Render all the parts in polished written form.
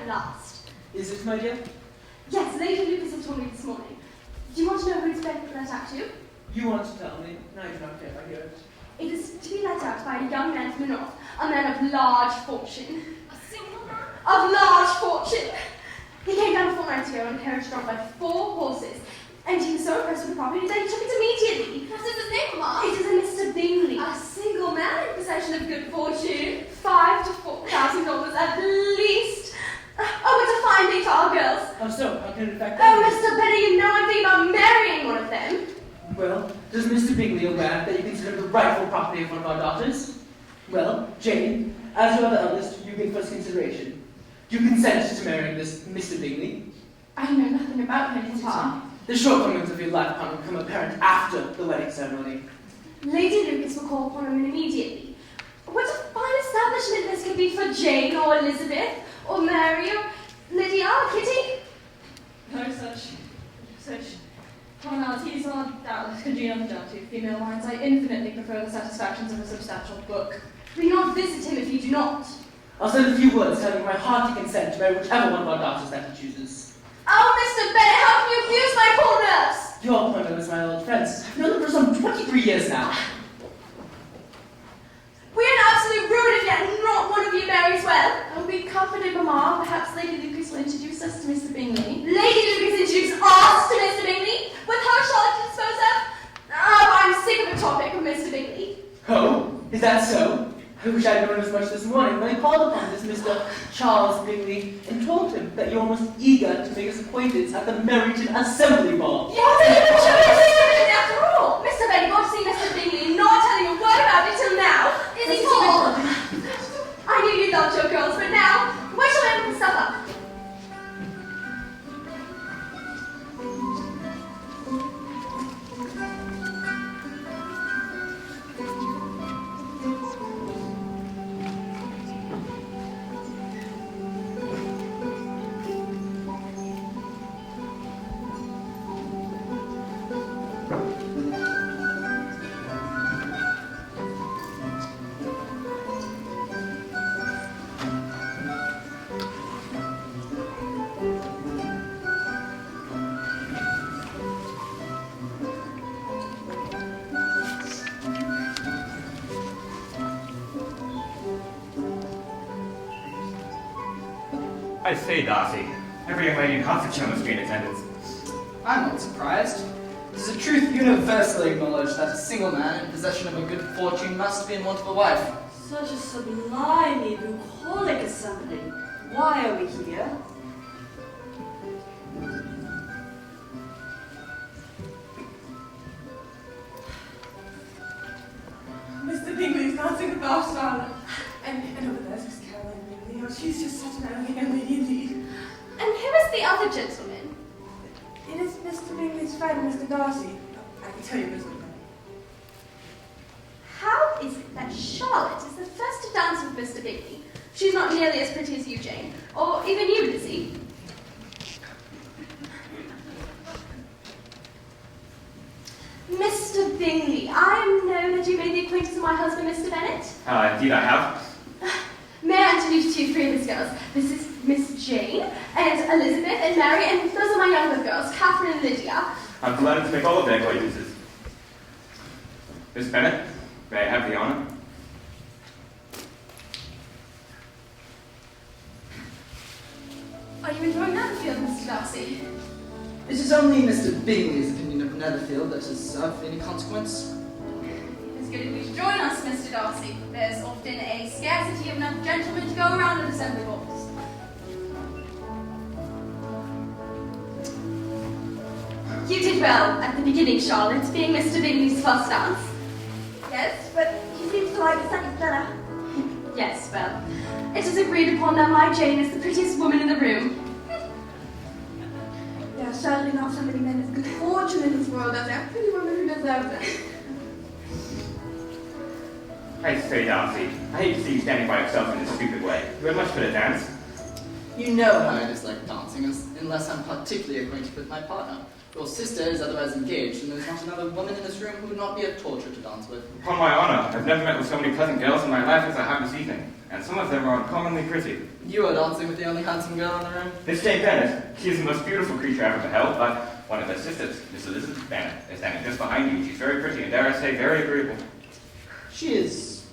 at last. Is it, my dear? Yes, Lady Lucas has told me this morning. Do you want to know who it's been let out to? You want to tell me? No, you do not care if I hear it. It is to be let out by a young man from the north, a man of large fortune. A single man? Of large fortune! He came down a fortnight ago in a carriage drawn by 4 horses, and he was so impressed with the property that he took it immediately. What is his name, Mama? It is a Mr. Bingley. A single man in possession of good fortune. $5,000 to $4,000 at least. Oh, it's a fine day for our girls. Oh, so, how can it affect Oh, Mr. Bennet, you know I'm thinking about marrying one of them. Well, does Mr. Bingley aware that you consider the rightful property of one of our daughters? Well, Jane, as your other eldest, you get first consideration. You consent to marrying this Mr. Bingley? I know nothing about him, Papa. The shortcomings of your life will become apparent after the wedding ceremony. Lady Lucas will call upon him immediately. What a fine establishment this could be for Jane, or Elizabeth, or Mary, or Lydia, or Kitty. No such commonalities are doubtless congenial to female minds. I infinitely prefer the satisfactions of a substantial book. We not visit him if you do not. I'll send a few words telling my hearty consent to marry whichever one of our daughters that he chooses. Oh, Mr. Bennet, how can you abuse my poor nerves? Your poor nerves, my old friends. I've known them for some 23 years now. We are an absolute ruin if yet not one of you marries well. I'll be comforted, Mamma. Perhaps Lady Lucas will introduce us to Mr. Bingley. Lady Lucas introduced us to Mr. Bingley, with her Charlotte to dispose of. Oh, I'm sick of the topic of Mr. Bingley. Oh, is that so? I wish I had known as much this morning when I called upon this Mr. Charles Bingley and told him that you were most eager to make us acquaintance at the Merrington Assembly Ball. What are you doing after all? Mr. Bennet got to see Mr. Bingley and not telling a word about it till now. Is he tall? I knew you loved your girls, but now, where shall I have supper? I say, Darcy, every young lady in Hertfordshire must be in attendance. I'm not surprised. It is a truth universally acknowledged that a single man in possession of a good fortune must be in want of a wife. Such a sublimely bucolic assembly. Why are we here? Mr. Bingley's dancing with Darcy. And over there's Miss Caroline Bingley. Oh, she's just such an elegant young lady indeed. And who is the other gentleman? It is Mr. Bingley's friend, Mr. Darcy. I can tell you Mr. Bingley. How is it that Charlotte is the first to dance with Mr. Bingley? She's not nearly as pretty as you, Jane. Or even you, Lizzie. Mr. Bingley, I know that you made the acquaintance of my husband, Mr. Bennet. Indeed I have. May I introduce to you 3 of his girls? This is Miss Jane, and Elizabeth, and Mary, and those are my younger girls, Catherine and Lydia. I'm delighted to make all of their acquaintances. Miss Bennet, may I have the honor? Are you enjoying Netherfield, Mr. Darcy? It is only Mr. Bingley's opinion of Netherfield that is of any consequence. It's good of you to join us, Mr. Darcy. There's often a scarcity of enough gentlemen to go around at assembly balls. You did well at the beginning, Charlotte, being Mr. Bingley's first dance. Yes, but he seems to like the second better. Yes, well, it is agreed upon that my Jane is the prettiest woman in the room. There are certainly not so many men of good fortune in this world as there are pretty women who deserve it. I say, Darcy, I hate to see you standing by yourself in this stupid way. You had much better dance. You know how I dislike dancing, unless I'm particularly acquainted with my partner. Your sister is otherwise engaged, and there's not another woman in this room who would not be a torture to dance with. Upon my honor, I've never met with so many pleasant girls in my life as I have this evening, and some of them are uncommonly pretty. You are dancing with the only handsome girl in the room? This Jane Bennet, she is the most beautiful creature I've ever beheld, but one of her sisters, Miss Elizabeth Bennet, is standing just behind you. She's very pretty and, dare I say, very agreeable. She is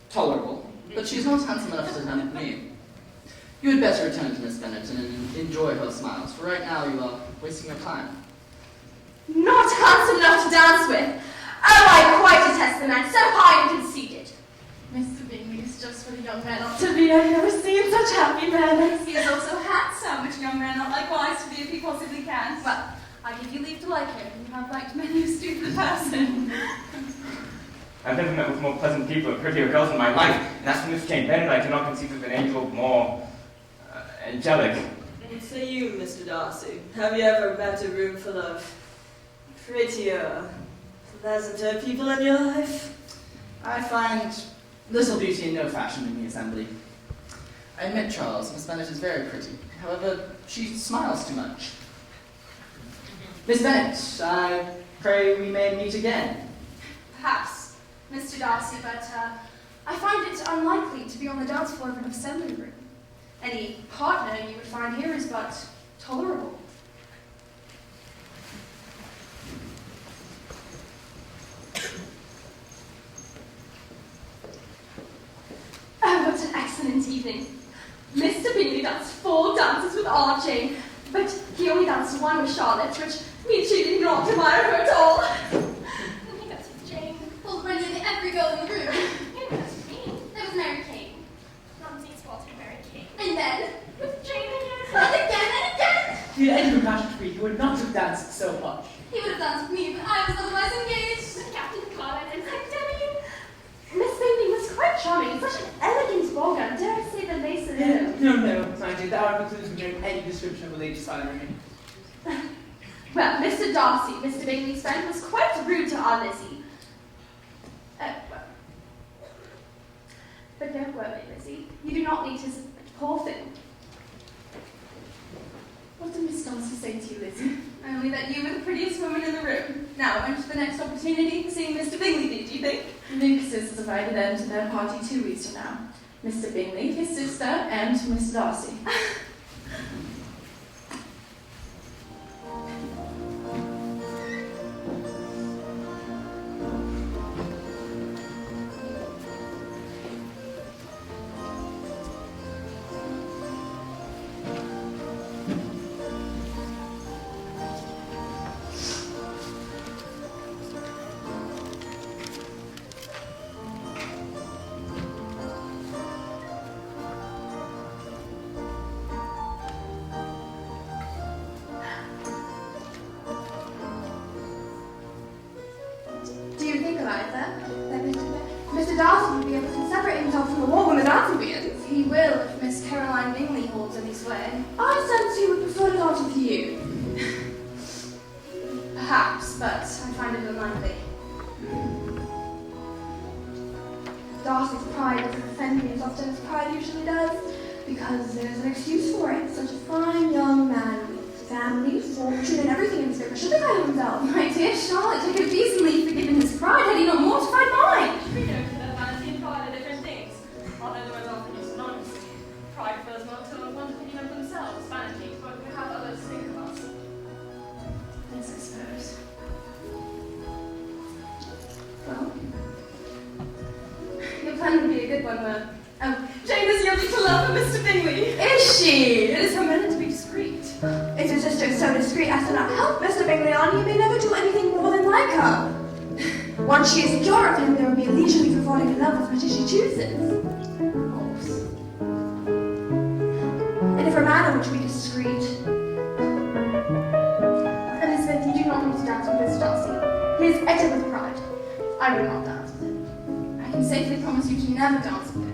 tolerable, but she's not handsome enough to tempt me. You had better return to Miss Bennet and enjoy her smiles, for right now you are wasting your time. Not handsome enough to dance with? Oh, I quite detest the man, so high and conceited. Mr. Bingley is just what a young man ought to be. I've never seen such happy manners. He is also handsome, which a young man ought likewise to be if he possibly can. Well, I give you leave to like him. You have liked many a stupid person. I've never met with more pleasant people and prettier girls in my life, and as for Miss Jane Bennet, I cannot conceive of an angel more angelic. And for you, Mr. Darcy, have you ever met a room full of prettier, pleasanter people in your life? I find little beauty and no fashion in the assembly. I admit, Charles, Miss Bennet is very pretty. However, she smiles too much. Miss Bennet, I pray we may meet again. Perhaps, Mr. Darcy, but I find it unlikely to be on the dance floor of an assembly room. Any partner you would find here is but tolerable. Oh, what an excellent evening. Mr. Bingley danced 4 dances with our Jane, but he only danced 1 with Charlotte, which means she did not admire her at all. I think that's with Jane. Well, by nearly every girl in the room. It was me. There was Mary King. Nancy spotted Mary King. And then, with Jane again. And again and again! If you had entered Patrick Free, you would not have danced so much. He would have danced with me, but I was otherwise engaged. With Captain Carlin and Denny. Miss Bingley was quite charming. Such an elegant ball gown. Dare I say the lace alone? No, my dear, that would include hearing any description of a lady's finery. Well, Mr. Darcy, Mr. Bingley's friend, was quite rude to our Lizzie. Well. But don't worry, Lizzie. You do not need his poor thing. What did Miss Darcy say to you, Lizzie? Only that you were the prettiest woman in the room. Now, when's the next opportunity for seeing Mr. Bingley be, do you think? Lucas's has invited them to their party 2 weeks from now. Mr. Bingley, his sister, and Miss Darcy. Mr. Darcy will be able to separate himself from the war when the dancing begins. He will if Miss Caroline Bingley holds any sway. I sense he would prefer to dance with you. Perhaps, but I find it unlikely. Darcy's pride doesn't offend me as often as pride usually does, because there's an excuse for it. Such a fine young man with family, fortune, and everything in scripture should defend himself. My dear Charlotte, I could have easily forgiven his pride had he not mortified mine. We know that vanity and pride are different things. Although the words often used synonymously. Pride refers more to one's opinion of themselves. Vanity, what we have others think of us. Yes, I suppose. Well, Your plan would be a good one, Jane is yielding to love for Mr. Bingley. is she? It is her manner to be discreet. Is your sister so discreet as to not help Mr. Bingley on? You may never do anything more than like her. Once she is secure of him, there will be a leisurely for falling in love as much as she chooses. And if her manner were to be discreet. Elizabeth, you do not need to dance with Mr. Darcy. He is etter with pride. I will not dance with him. I can safely promise you to never dance with him.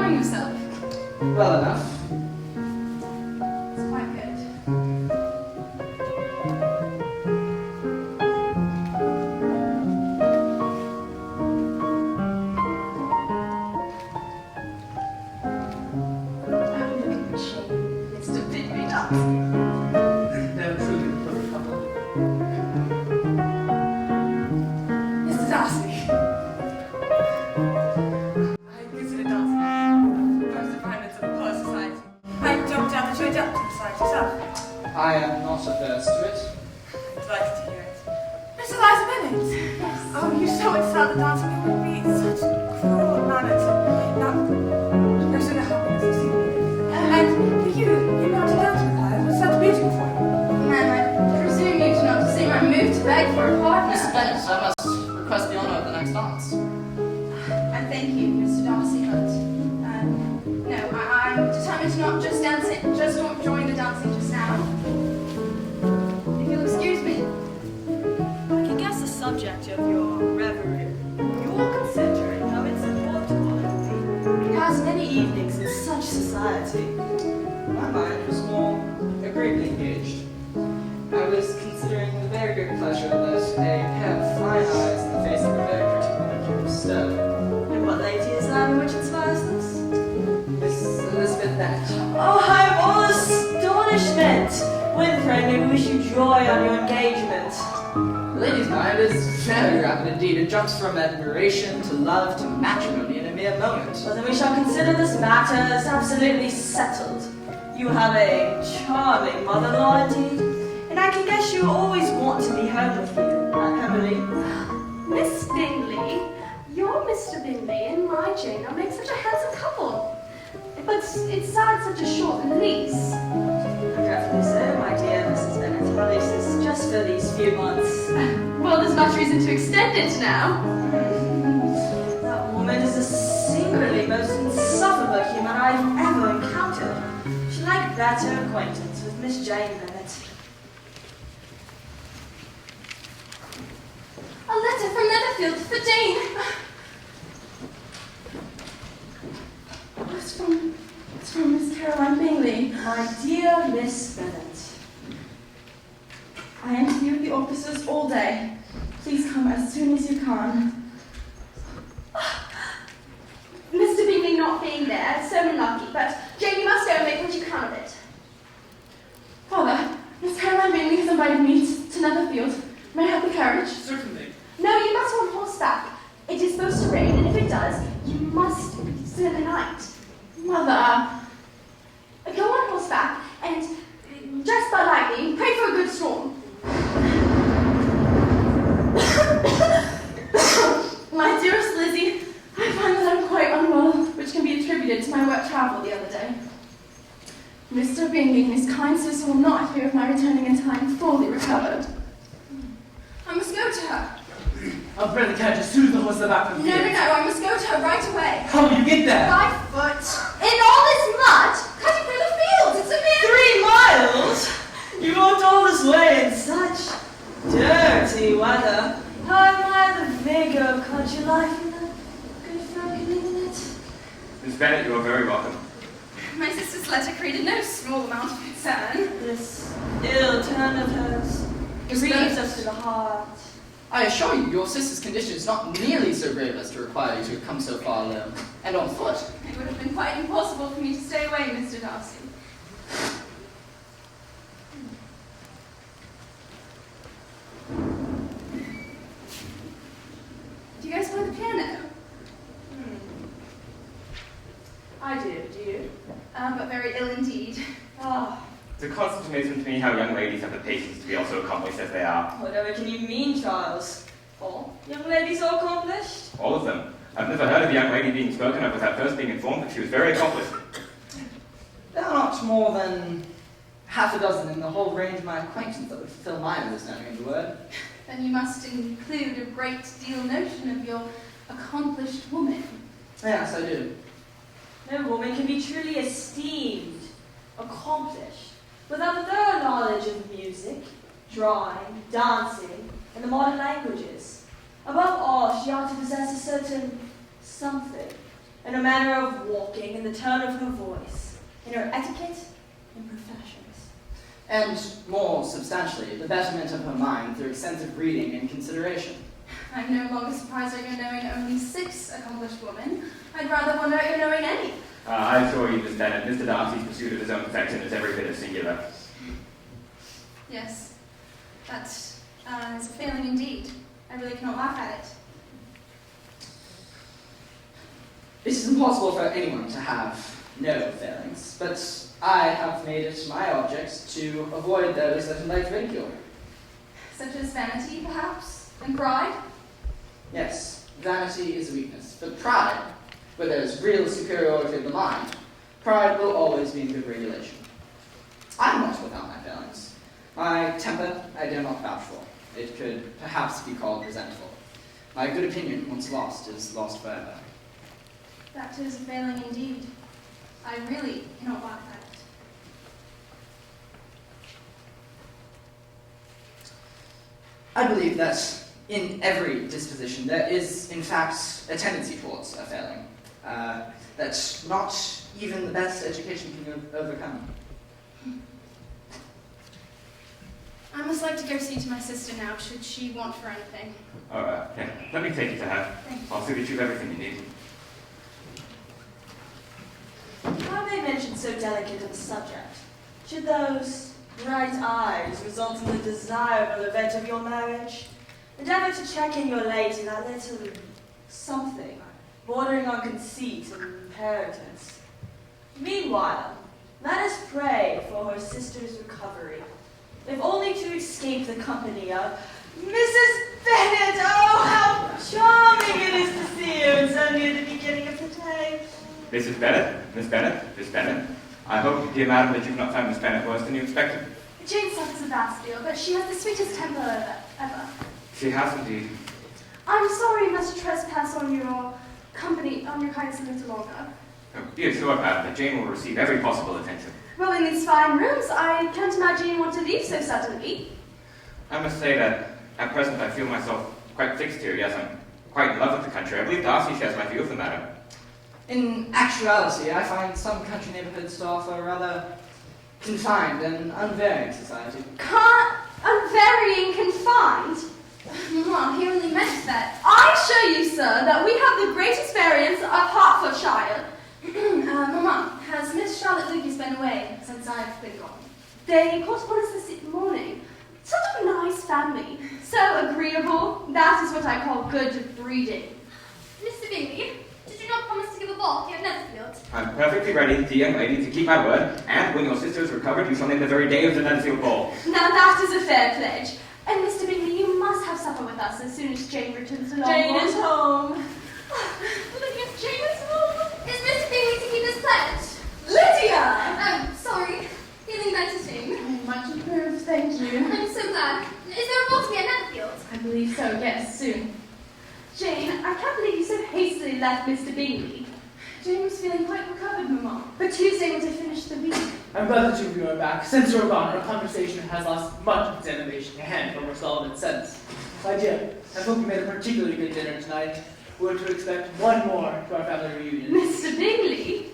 enjoying yourself? Well enough. It's quite good. Mr. Bingley Darcy. They're truly the perfect couple. Mr. Darcy. I visited Darcy. First refinements of the Poor Society. I jumped out that you adapted to the society yourself. I am not averse to it. Delighted to hear it. Miss Eliza Bennet. Yes. Oh, you so excelled at dancing. It would be such cruel manners. No sooner happiness to see me. And for you not to dance with her. It was such beautiful for you. Ma'am, I presume you do not see my move to beg for a partner. Mrs. Bennet, I must request the honour of the next dance. And thank you, Mr. Darcy, but no, I'm determined to not just dance it. Just don't join the dancing just now. If you'll excuse me. I can guess the subject of your reverie. You're considering how it's important to pass many evenings in such society. My mind was more agreeably engaged. I was considering the very great pleasure that a pair of fine eyes in the face of a very pretty woman can bestow. And what lady is that which inspires this? Miss Elizabeth Bennet. Oh, I'm all astonishment! Winfrey, may we wish you joy on your engagement. The lady's mind is very rapid indeed. It jumps from admiration to love to matrimony in a mere moment. Well, then we shall consider this matter as absolutely settled. You have a charming mother-in-law indeed, and I can guess you always want to be home with you, Emily. Miss Bingley, your Mr. Bingley and my Jane are make such a handsome couple. But it's sad such a short lease. Regretfully so, my dear Mrs. Bennet. Our lease is just for these few months. Well, there's much reason to extend it now. That woman is the singularly most insufferable human I've ever encountered. She'd like better acquaintance with Miss Jane Bennet. A letter from Netherfield for Jane. It's from Miss Caroline Bingley. My dear Miss Bennet. I am to be with the officers all day. Please come as soon as you can. Mr. Bingley not being there is so unlucky, but Jane, you must go and make what you can of it. Father, Miss Caroline Bingley has invited me to Netherfield. May I have the carriage? Certainly. No, you must go on horseback. It is supposed to rain, and if it does, you must spend the night. Mother, go on horseback and dress by lightning. Pray for a good storm. My dearest Lizzie, I find that I'm quite unwell, which can be attributed to my wet travel the other day. Mr. Bingley and his kind sister will not hear of my returning in time fully recovered. I must go to her. I'll bring the carriage as soon as the horse are back from No, I must go to her right away. How will you get there? By foot. In all this mud, cutting through the fields. It's a mere 3 miles? You walked all this way in such dirty weather. How admire the vigor of country life and the good folk who live in it. Miss Bennet, you are very welcome. My sister's letter created no small amount of concern. This ill turn of hers grieves us to the heart. I assure you, your sister's condition is not nearly so grave as to require you to have come so far alone, and on foot. It would have been quite impossible for me to stay away, Mr. Darcy. Do you guys play the piano? I do you? But very ill indeed. Ah, It's a constant amazement to me how young ladies have the patience to be also accomplished as they are. whatever can you mean, Charles? All young ladies are accomplished? All of them. I've never heard of a young lady being spoken of without first being informed that she was very accomplished. There are not more than half a dozen in the whole range of my acquaintance that would fulfill my understanding of the word. Then you must include a great deal notion of your accomplished woman. Yes, I do. No woman can be truly esteemed, accomplished, without a thorough knowledge of music, drawing, dancing, and the modern languages. Above all, she ought to possess a certain something, in her manner of walking, in the tone of her voice, in her etiquette and professions. And more substantially, the betterment of her mind through extensive reading and consideration. I'm no longer surprised at your knowing only 6 accomplished women. I'd rather wonder at your knowing any. I assure you, Miss Bennet, Mr. Darcy's pursuit of his own affection is every bit as singular. Yes, that is a failing indeed. I really cannot laugh at it. It is impossible for anyone to have no failings, but I have made it my object to avoid those that invite ridicule. Such as vanity, perhaps, and pride? Yes, vanity is a weakness, but pride, where there is real superiority of the mind, pride will always be in good regulation. I am not without my failings. My temper I dare not vouch for. It could perhaps be called resentful. My good opinion, once lost, is lost forever. That is a failing indeed. I really cannot laugh at it. I believe that in every disposition there is, in fact, a tendency towards a failing. That not even the best education can overcome. I must like to go see to my sister now, should she want for anything. All right, yeah. Let me take you to her. I'll see that you have everything you need. How they mentioned so delicate a subject? Should those bright eyes result in the desirable event of your marriage? Endeavor to check in your lady that little something bordering on conceit and inheritance. Meanwhile, let us pray for her sister's recovery, if only to escape the company of Mrs. Bennet. Oh, how charming it is to see you, and so near the beginning of the day. Mrs. Bennet, Miss Bennet, Miss Bennet. I hope, dear madam, that you've not found Miss Bennet worse than you expected. Jane suffers a vast deal, but she has the sweetest temper ever. She has indeed. I'm sorry I must trespass on your company, on your kindness a little longer. Oh, be assured, madam, that Jane will receive every possible attention. Well, in these fine rooms, I can't imagine you want to leave so suddenly. I must say that, at present, I feel myself quite fixed here. Yes, I'm quite in love with the country. I believe Darcy shares my view of the matter. In actuality, I find some country neighborhoods to offer a rather confined and unvarying society. Unvarying, confined? Mamma, he only meant that. I assure you, sir, that we have the great experience of Hertfordshire. Mamma, has Miss Charlotte Lucas been away since I've been gone? They called upon us this morning. Such a nice family. So agreeable. That is what I call good breeding. Mr. Bingley, did you not promise to give a ball here at Netherfield? I'm perfectly ready, dear young lady, to keep my word, and when your sister is recovered, you shall name the very day of the Netherfield ball. Now that is a fair pledge. And Mr. Bingley, you must have supper with us as soon as Jane returns to Longbourn. Jane is home. Lydia, Jane is home. Is Mr. Bingley to keep his pledge? Lydia! Sorry. Feeling better soon. Much improved, thank you. I'm so glad. Is there a ball to be at Netherfield? I believe so, yes, soon. Jane, I can't believe you so hastily left Mr. Bingley. Jane was feeling quite recovered, Mamma. But Tuesday was to finish the week. I'm glad that two of you are back. Since you're gone, our conversation has lost much of its animation and from more solid sense. My dear, I hope you made a particularly good dinner tonight. We're to expect one more to our family reunion. Mr. Bingley?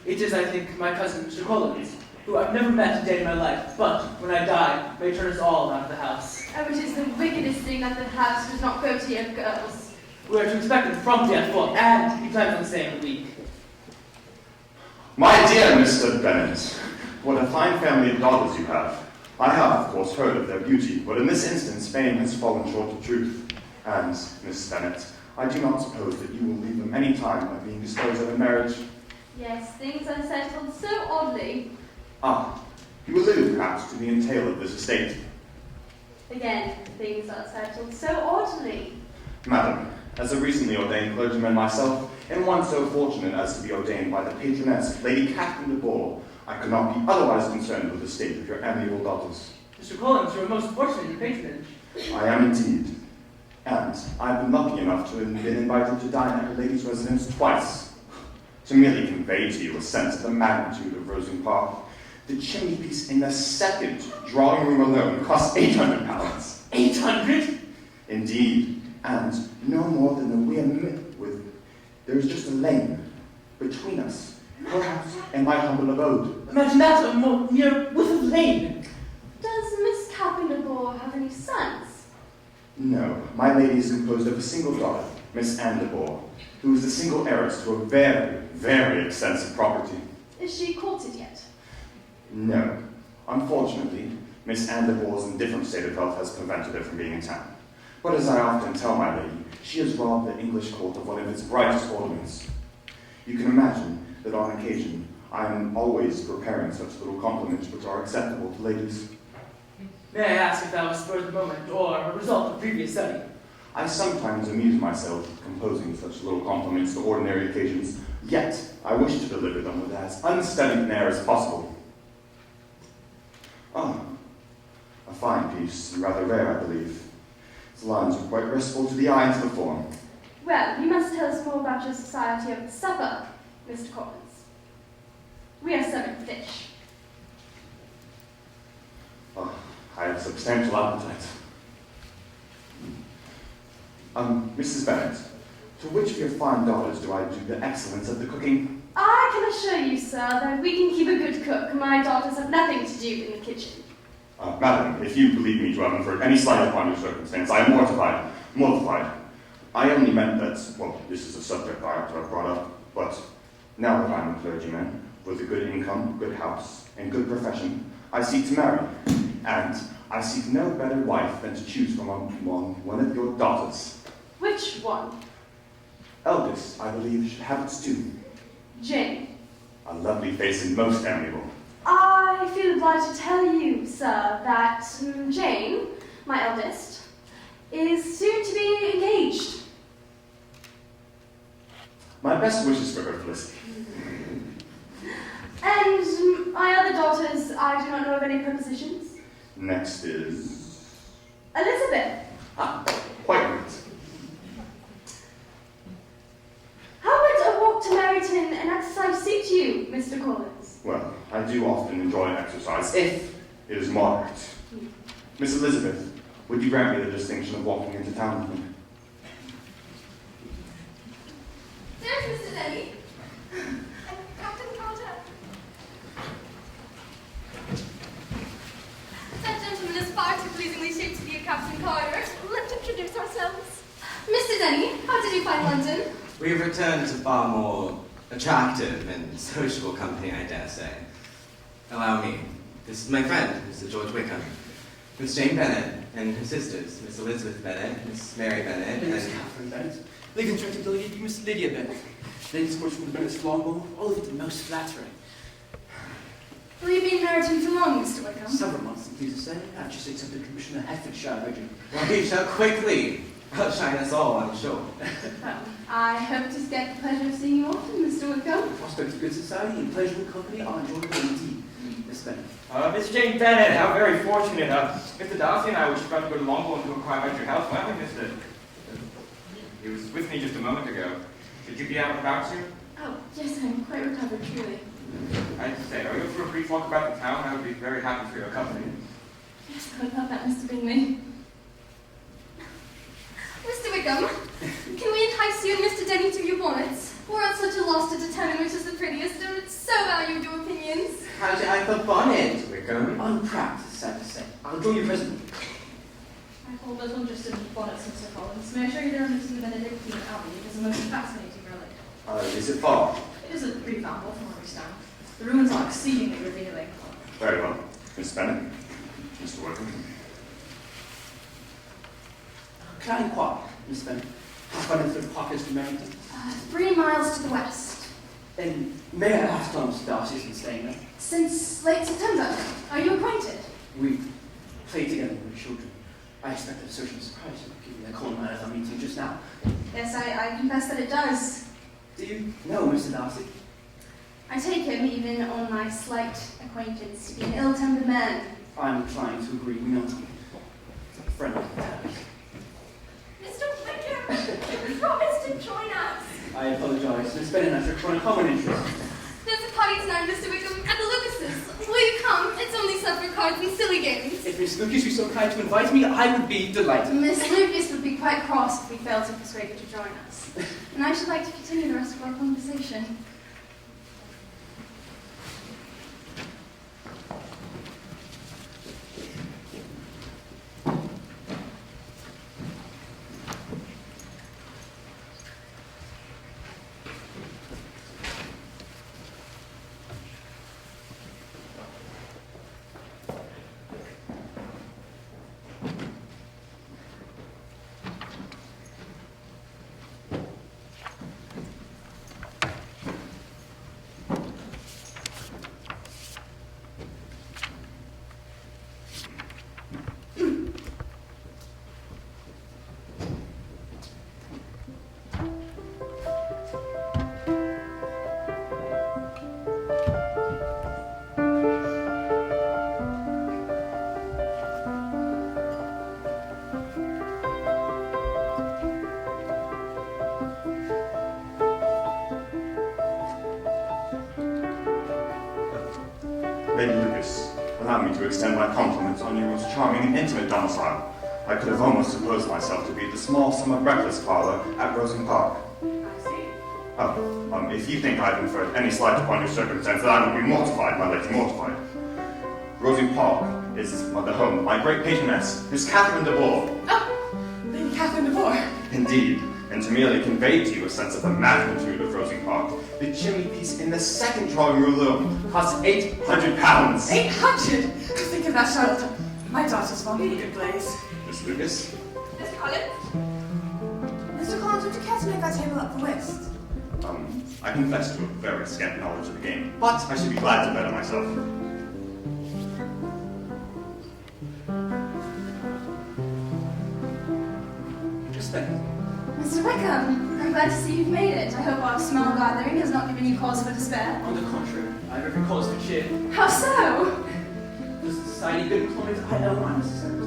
It is, I think, my cousin, Mr. Collins, who I've never met a day in my life, but when I die, may turn us all out of the house. Oh, it is the wickedest thing that the house does not go to your girls. We are to expect them promptly at full, and he plans on staying a week. My dear Mr. Bennet, what a fine family of daughters you have. I have, of course, heard of their beauty, but in this instance, fame has fallen short of truth. And, Miss Bennet, I do not suppose that you will leave them any time by being disposed of in marriage. Yes, things are settled so oddly. Ah, you allude, perhaps, to the entail of this estate. Again, things are settled so oddly. Madam, as a recently ordained clergyman myself, and one so fortunate as to be ordained by the patroness, Lady Catherine de Bourgh, I could not be otherwise concerned with the state of your amiable daughters. Mr. Collins, you are most fortunate in your patronage. I am indeed. And I've been lucky enough to have been invited to dine at her lady's residence twice. To merely convey to you a sense of the magnitude of Rosing Park, the chimney piece in the second drawing room alone cost £800. 800? Indeed, and no more than a mere with. There is just a lane between us, perhaps in my humble abode. Imagine that, a mere whiff of lane. Does Miss Bourgh have any sons? No, my lady is composed of a single daughter, Miss Bourgh, who is the single heiress to a very, very extensive property. Is she courted yet? No. Unfortunately, Miss Bourgh's indifferent state of health has prevented her from being in town. But as I often tell my lady, she has robbed the English court of one of its brightest ornaments. You can imagine that on occasion, I am always preparing such little compliments which are acceptable to ladies. May I ask if that was spur of the moment, or a result of previous study? I sometimes amuse myself composing such little compliments to ordinary occasions, yet I wish to deliver them with as unstudied an air as possible. Ah, a fine piece, and rather rare, I believe. Its lines are quite restful to the eye and to the form. Well, you must tell us more about your society over supper, Mr. Collins. We are serving fish. Oh, I have substantial appetite. Mrs. Bennet, to which of your fine daughters do I do the excellence of the cooking? I can assure you, sir, that we can keep a good cook. My daughters have nothing to do in the kitchen. Madam, if you believe me to have inferred any slight upon your circumstance, I am mortified. I only meant that, well, this is a subject I ought to have brought up, but now that I'm a clergyman, with a good income, good house, and good profession, I seek to marry, and I seek no better wife than to choose from among one of your daughters. Which one? Eldest, I believe, should have its due. Jane. A lovely face and most amiable. I feel obliged to tell you, sir, that Jane, my eldest, is soon to be engaged. My best wishes for her, Felicity. And my other daughters, I do not know of any prepositions. Next is... Elizabeth. Ah, quite right. How would a walk to Meryton and exercise suit you, Mr. Collins? Well, I do often enjoy exercise, if it is moderate. Miss Elizabeth, would you grant me the distinction of walking into town with me? There's Mr. Denny. And Captain Carter. That gentleman is far too pleasingly shaped to be a Captain Carter. Let's introduce ourselves. Mr. Denny, how did you find London? We have returned to far more attractive and sociable company, I dare say. Allow me. This is my friend, Mr. George Wickham. Miss Jane Bennet and her sisters, Miss Elizabeth Bennet, Miss Mary Bennet, and Miss Catherine Bennet. Leave directed to Lydia, Miss Lydia Bennet. Ladies course from the Bennet's longbow, all of it most flattering. Will you be in Meryton for long, Mr. Wickham? Several months, I'm pleased to say. I've just accepted commission of Hertfordshire Regiment. Well, he shall quickly outshine us all, I'm sure. Well, I hope to get the pleasure of seeing you often, Mr. Wickham. The prospect of good society and pleasurable company are enjoyable indeed. Miss Bennet. Miss Jane Bennet, how very fortunate. Mr. Darcy and I were just about to go to Longbourn to inquire about your health. Why have we missed it? He was with me just a moment ago. Should you be out and about soon? Oh, yes, I'm quite recovered, truly. I have to say, are you for a brief walk about the town? I would be very happy for your company. Yes, I would love that, Mr. Bingley. Mr. Wickham, can we entice you and Mr. Denny to your bonnets? We're at such a loss to determine which is the prettiest, and it's so valued your opinions. How do you like the bonnet, Wickham? Unpracticed, sad to say. I'll join you presently. I hold little interest in bonnets, Mr. Collins. May I show you their in the Benedictine Abbey? It is a most fascinating relic. Is it far? It is a brief amble from where we stand. The ruins are exceedingly revealing. Very well. Miss Bennet, Mr. Wickham. Can I inquire, Miss Bennet? How far into the park is from Meryton? 3 miles to the west. And may I ask how Mr. Darcy has been staying there? Since late September. Are you acquainted? We played together when we were children. I expected a social surprise, given their calling at our meeting just now. Yes, I confess that it does. Do you know Mr. Darcy? I take him, even on my slight acquaintance, to be an ill-tempered man. I'm inclined to agree. We not a friend of theirs. Mr. Wickham, you promised to join us. I apologize. Miss Bennet and I are on a common interest. There's a party tonight, Mr. Wickham, at the Lucas's. Will you come? It's only set for cards and silly games. If Miss Lucas were so kind to invite me, I would be delighted. Miss Lucas would be quite cross if we failed to persuade you to join us. And I should like to continue the rest of our conversation. Lady Lucas, allow me to extend my compliments on your most charming and intimate domicile. I could have almost supposed myself to be at the small summer breakfast parlor at Rosin Park. I see. Oh, if you think I've inferred any slight upon your circumstance, then I will be mortified, my lady, mortified. Rosin Park is the home of my great patroness, Miss Catherine de Bourgh. Oh, Lady Catherine de Bourgh. Indeed, and to merely convey to you a sense of the magnitude of Rosin Park, the chimney piece in the second drawing room costs £800. 800? Think of that, Charlotte. My daughter's one really good blaze. Miss Lucas? Mr. Collins? Mr. Collins, would you care to make that table up for whist? I confess to a very scant knowledge of the game, but I should be glad to bet on myself. Respect. Mr. Wickham, I'm glad to see you've made it. I hope our small gathering has not given you cause for despair. On the contrary, I have every cause for cheer. How so? The society good employment I owe my necessary.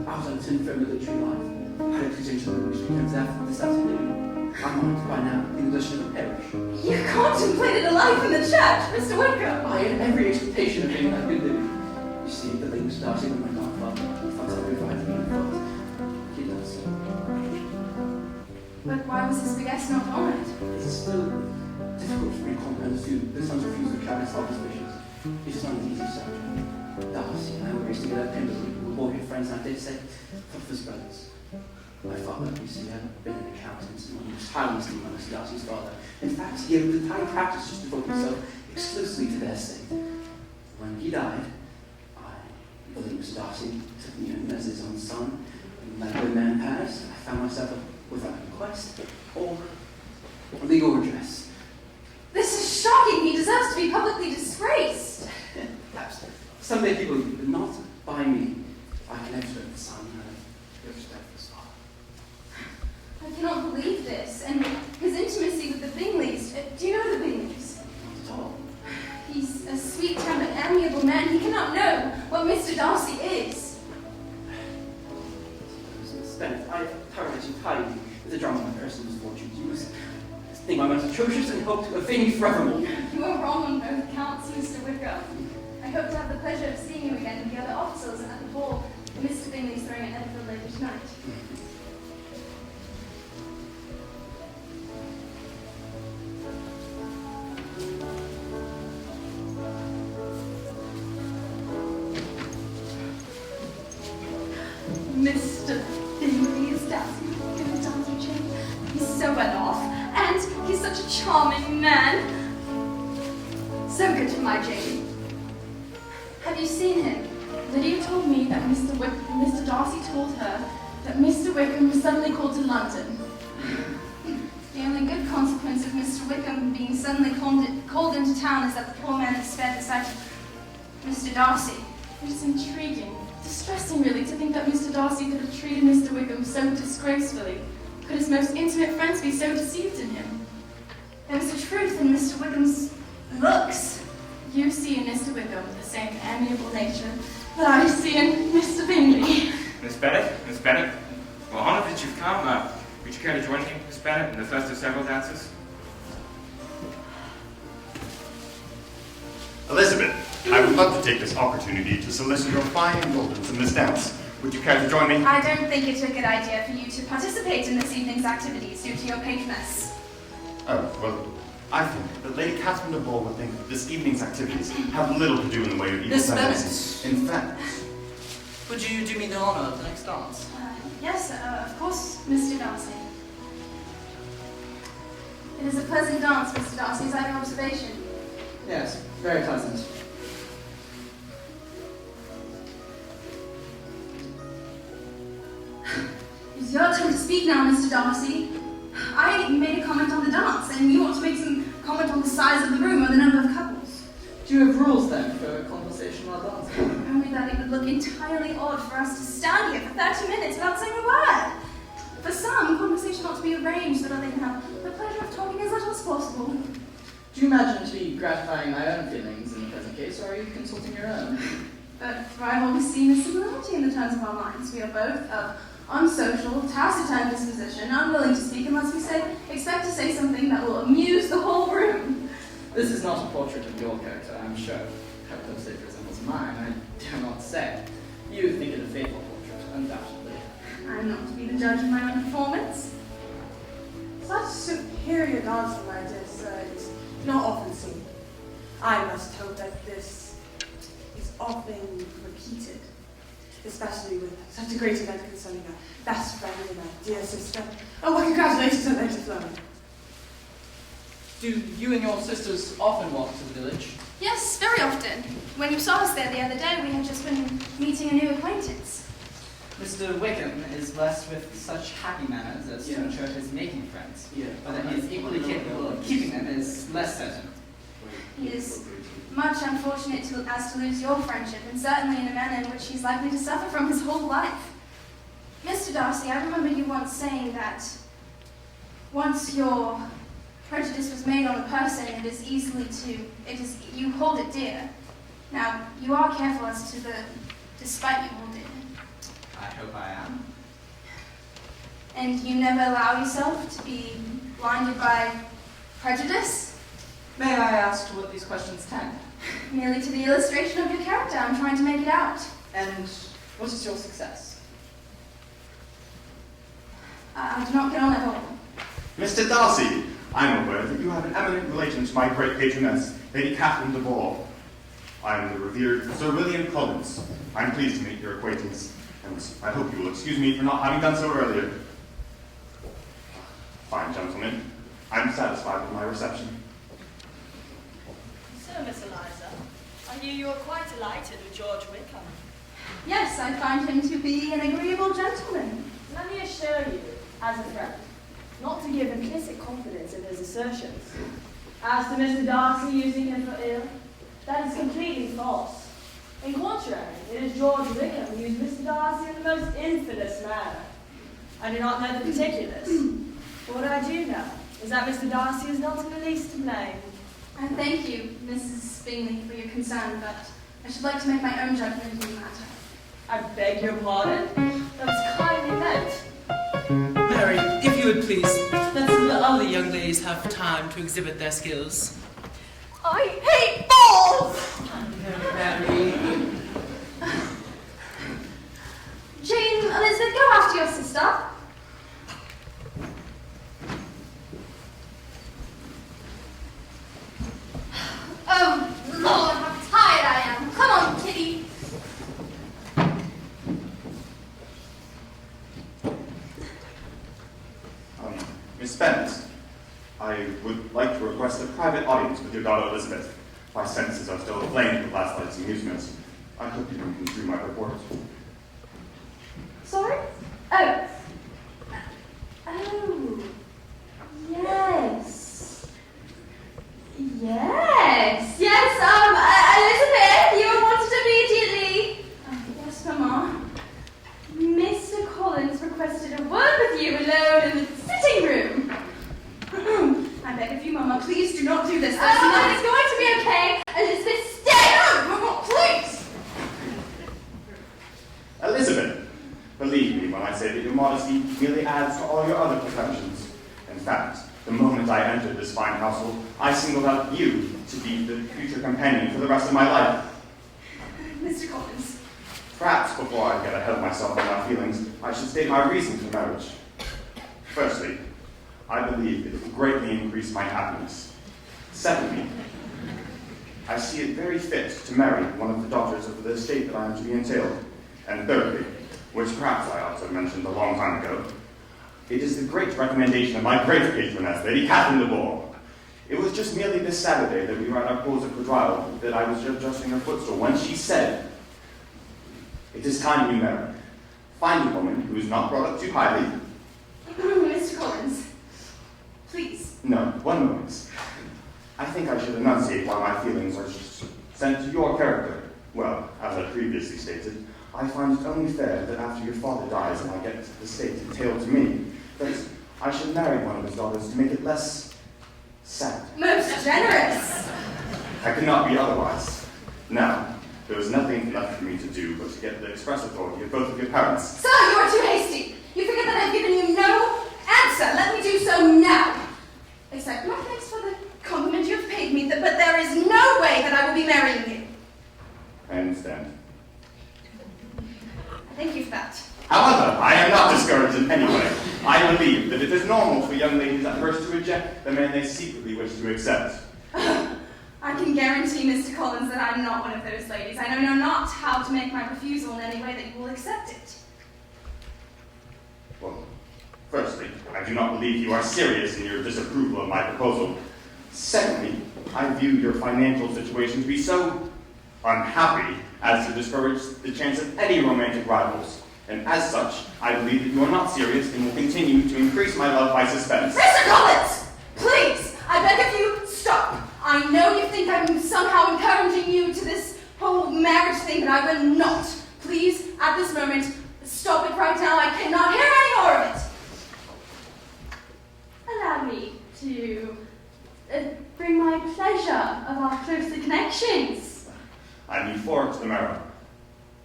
I was on tin for military life. I had a position which becomes after this afternoon. I might, by now, be in the position of the parish. You contemplated a life in the church, Mr. Wickham. I had every expectation of being that good living. You see, the late Mr. Darcy and my godfather, he thought I revived me in thought. He does. But why was his bequest not honored? It's still difficult for me to comprehend the son's refusal to carry his father's wishes. It is not an easy subject. Darcy and I were raised together at Pemberley. We were boyhood friends, and I dare say, toughest brothers. My father, you see, had been an accountant, and he was highly esteemed by Mr. Darcy's father. In fact, he had the entire practice just devoted himself exclusively to their estate. When he died, I believe Mr. Darcy took me in as his own son, and like a good man passed, I found myself without a bequest or legal redress. This is shocking. He deserves to be publicly disgraced. Perhaps someday he will, but not by me. I can extract the son and have respect for his father. I cannot believe this. And his intimacy with the Bingleys. Do you know the Bingleys? Not at all. He's a sweet-tempered, amiable man. He cannot know what Mr. Darcy is. Miss Bennet, I terrorize you entirely with the drama of my personal misfortunes. You must think I'm most atrocious and hope to offend you forevermore. You are wrong on both counts, Mr. Wickham. I hope to have the pleasure of seeing you again with the other officers at the ball Mr. Bingley's throwing at Edinburgh later tonight. Mr. Bingley is dancing in the dancing chain. He's so well off, and he's such a charming man. So good to my Jane. Have you seen him? Lydia told me that Mr. Darcy told her that Mr. Wickham was suddenly called to London. The only good consequence of Mr. Wickham being suddenly called into town is that the poor man is spared the sight of Mr. Darcy. It is intriguing, distressing really, to think that Mr. Darcy could have treated Mr. Wickham so disgracefully. Could his most intimate friends be so deceived in him? There is a truth in Mr. Wickham's looks. You see in Mr. Wickham the same amiable nature that I see in Mr. Bingley. Miss Bennet, well, honored that you've come. Would you care to join me, Miss Bennet, in the first of several dances? Elizabeth, I would love to take this opportunity to solicit your fine indulgence in this dance. Would you care to join me? I don't think it's a good idea for you to participate in this evening's activities due to your patroness. Oh, well, I think that Lady Catherine de Bourgh would think that this evening's activities have little to do in the way of evil Miss tendencies. In fact, would you do me the honour of the next dance? Yes, of course, Mr. Darcy. It is a pleasant dance, Mr. Darcy. Is that your observation? Yes, very pleasant. It's your turn to speak now, Mr. Darcy. I made a comment on the dance, and you want to make some comment on the size of the room or the number of couples. Do you have rules then for conversation while dancing? Only that it would look entirely odd for us to stand here for 30 minutes without saying a word. For some, conversation ought to be arranged so that they can have the pleasure of talking as little as possible. Do you imagine to be gratifying my own feelings in the present case, or are you consulting your own? But for I've always seen a similarity in the turns of our minds. We are both of unsocial, taciturn disposition, unwilling to speak unless we expect to say something that will amuse the whole room. This is not a portrait of your character, I'm sure. how closely it resembles mine, I dare not say. You think it a faithful portrait, undoubtedly. I'm not to be the judge of my own performance. Such superior dancing, my dear sir, is not often seen. I must hope that this is often repeated, especially with such a great event concerning a best friend and a dear sister. Oh, well, congratulations on Lady Fleming. Do you and your sisters often walk to the village? Yes, very often. When you saw us there the other day, we had just been meeting a new acquaintance. Mr. Wickham is blessed with such happy manners as to ensure his making friends. Whether he is equally capable of keeping them is less certain. He is much unfortunate as to lose your friendship, and certainly in a manner in which he's likely to suffer from his whole life. Mr. Darcy, I remember you once saying that once your prejudice was made on a person, you hold it dear. Now, you are careful as to the despite you hold it. I hope I am. And you never allow yourself to be blinded by prejudice? May I ask to what these questions tend? Merely to the illustration of your character. I'm trying to make it out. And what is your success? I do not get on at all. Mr. Darcy, I'm aware that you have an eminent relation to my great patroness, Lady Catherine de Bourgh. I am the revered Sir William Collins. I'm pleased to make your acquaintance, and I hope you will excuse me for not having done so earlier. Fine, gentlemen. I'm satisfied with my reception. So, Miss Eliza, I hear you are quite delighted with George Wickham. Yes, I find him to be an agreeable gentleman. Let me assure you, as a friend, not to give implicit confidence in his assertions. As to Mr. Darcy using him for ill, that is completely false. In contrary, it is George Wickham who used Mr. Darcy in the most infamous manner. I do not know the particulars, but what I do know is that Mr. Darcy is not in the least to blame. And thank you, Mrs. Bingley, for your concern, but I should like to make my own judgment in the matter. I beg your pardon? That was kindly meant. Mary, if you would please, let some of the other young ladies have time to exhibit their skills. I hate balls! Mary. Jane, Elizabeth, go after your sister. Oh, Lord, how tired I am. Come on, Kitty. Miss Bennet, I would like to request a private audience with your daughter Elizabeth. My senses are still aflame with last night's amusements. I hope you can construe my report. Sorry? Oh. Oh. Yes. Yes. Yes, Elizabeth, you wanted immediately. Yes, Mama. Mr. Collins requested a word with you alone in the sitting room. I beg of you, Mama, please do not do this. It's going to be okay. Elizabeth, stay home, Mama, please. Elizabeth, believe me when I say that your modesty merely adds to all your other perfections. In fact, the moment I entered this fine household, I singled out you to be the future companion for the rest of my life. Mr. Collins. Perhaps before I get ahead of myself in my feelings, I should state my reason for marriage. Firstly, I believe it will greatly increase my happiness. Secondly, I see it very fit to marry one of the daughters of the estate that I am to be entailed. And thirdly, which perhaps I ought to have mentioned a long time ago, it is the great recommendation of my great patroness, Lady Catherine de Bourgh. It was just merely this Saturday that we were at our close of quadrille that I was just adjusting her footstool when she said, "It is time you marry. Find a woman who is not brought up too highly." Mr. Collins, please. No, one moment. I think I should enunciate why my feelings are sent to your character. Well, as I previously stated, I find it only fair that after your father dies and I get the estate entailed to me, that I should marry one of his daughters to make it less sad. Most generous. I could not be otherwise. Now, there was nothing left for me to do but to get the express authority of both of your parents. Sir, you are too hasty. You forget that I've given you no answer. Let me do so now. Accept my thanks for the compliment you have paid me, but there is no way that I will be marrying you. normal for young ladies at first to reject the man they secretly wish to accept. I can guarantee, Mr. Collins, that I'm not one of those ladies. I know not how to make my refusal in any way that you will accept it. Well, firstly, I do not believe you are serious in your disapproval of my proposal. Secondly, I view your financial situation to be so unhappy as to discourage the chance of any romantic rivals. And as such, I believe that you are not serious and will continue to increase my love by suspense. Mr. Collins! Please! I beg of you, stop! I know you think I'm somehow encouraging you to this whole marriage thing, but I will not. Please, at this moment, stop it right now. I cannot hear any more of it. Allow me to bring my pleasure of our closer connections. I need forward to the marrow.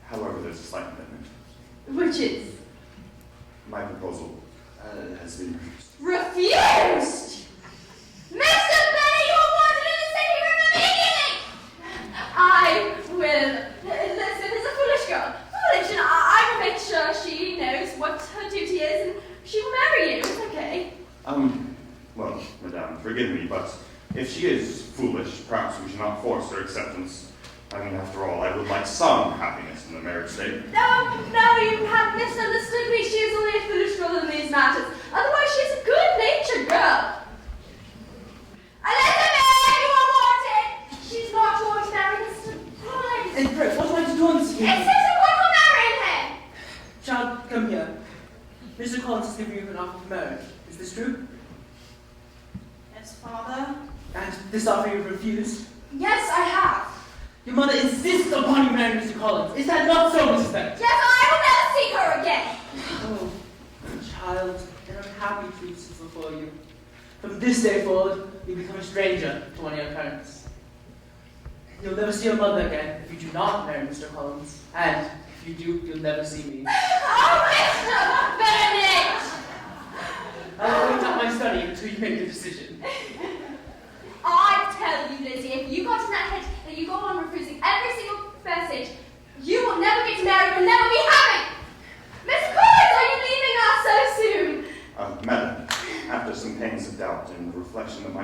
However, there's a slight impediment. Which is? My proposal has been refused. Refused! Mr. Bennet, you wanted to sit here in the beginning! I will. Listen, is a foolish girl. Foolish, and I will make sure she knows what her duty is, and she will marry you. It's okay. Well, madame, forgive me, but if she is foolish, perhaps we should not force her acceptance. I mean, after all, I would like some happiness in the marriage state. No, you have misunderstood me. She is only a foolish girl in these matters. Otherwise, she's a good-natured girl. Elizabeth, you are wanted! She's not going to marry Mr. Collins. And Fred, what am I to do on this here? It's Mr. Collins will marry him! Child, come here. Mr. Collins has given you an offer of marriage. Is this true? Yes, Father. And this offer you refused? Yes, I have. Your mother insists upon you marrying Mr. Collins. Is that not so, Mrs. Bennet? Yes, I will never see her again. Oh, child, an unhappy truth is before you. From this day forward, you become a stranger to one of your parents. You'll never see your mother again if you do not marry Mr. Collins. And if you do, you'll never see me. Oh, Mr. Bennet! I'll wait up my study until you make a decision. I tell you, Lizzie, if you got in that head that you go on refusing every single message, you will never get married and never be happy. Miss Collins, are you leaving us so soon? Madam, after some pangs of doubt and the reflection that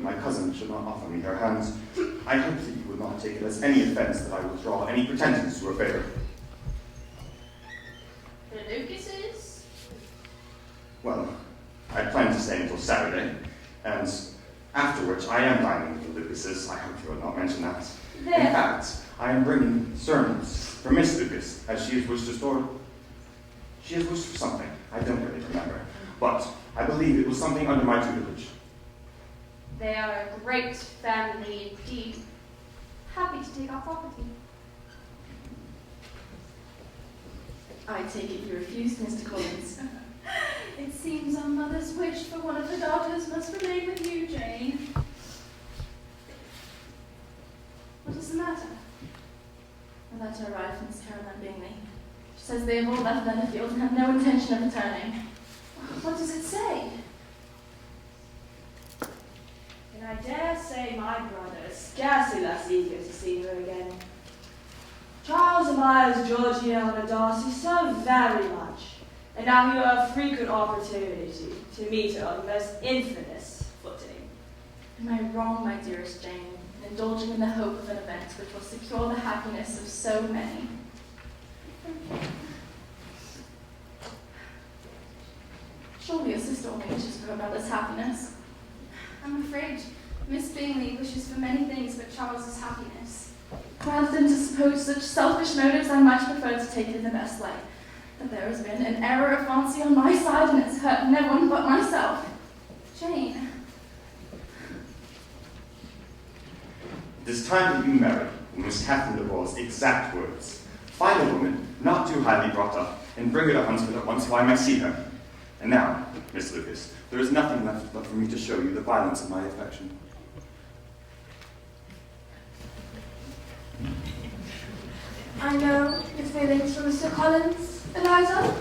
my cousin should not offer me her hands, I hope that you would not take it as any offense that I withdraw any pretensions to her favor. The Lucases? Well, I plan to stay until Saturday, and after which I am dining with the Lucases. I hope you will not mention that. There. In fact, I am bringing sermons for Miss Lucas, as she has wished to store. She has wished for something. I don't really remember, but I believe it was something under my tutelage. They are a great family indeed. Happy to take our property. I take it you refused, Mr. Collins. It seems our mother's wish for one of her daughters must remain with you, Jane. What is the matter? A letter arrived from Miss Caroline Bingley. She says they have all left Bennet and have no intention of returning. What does it say? And I dare say my brother is scarcely less eager to see her again. Charles admires Georgiana and Darcy so very much, and now you have frequent opportunity to meet her on the most infamous footing. Am I wrong, my dearest Jane, in indulging in the hope of an event which will secure the happiness of so many? Surely your sister only wishes for her brother's happiness. I'm afraid Miss Bingley wishes for many things but Charles's happiness. Rather than to suppose such selfish motives, I much prefer to take it in the best light. That there has been an error of fancy on my side and it's hurt no one but myself. Jane. It is time that you marry, in Miss Catherine de Bourgh's exact words. Find a woman, not too highly brought up, and bring her to Huntsford at once so I may see her. And now, Miss Lucas, there is nothing left but for me to show you the violence of my affection. I know your feelings for Mr. Collins, Eliza.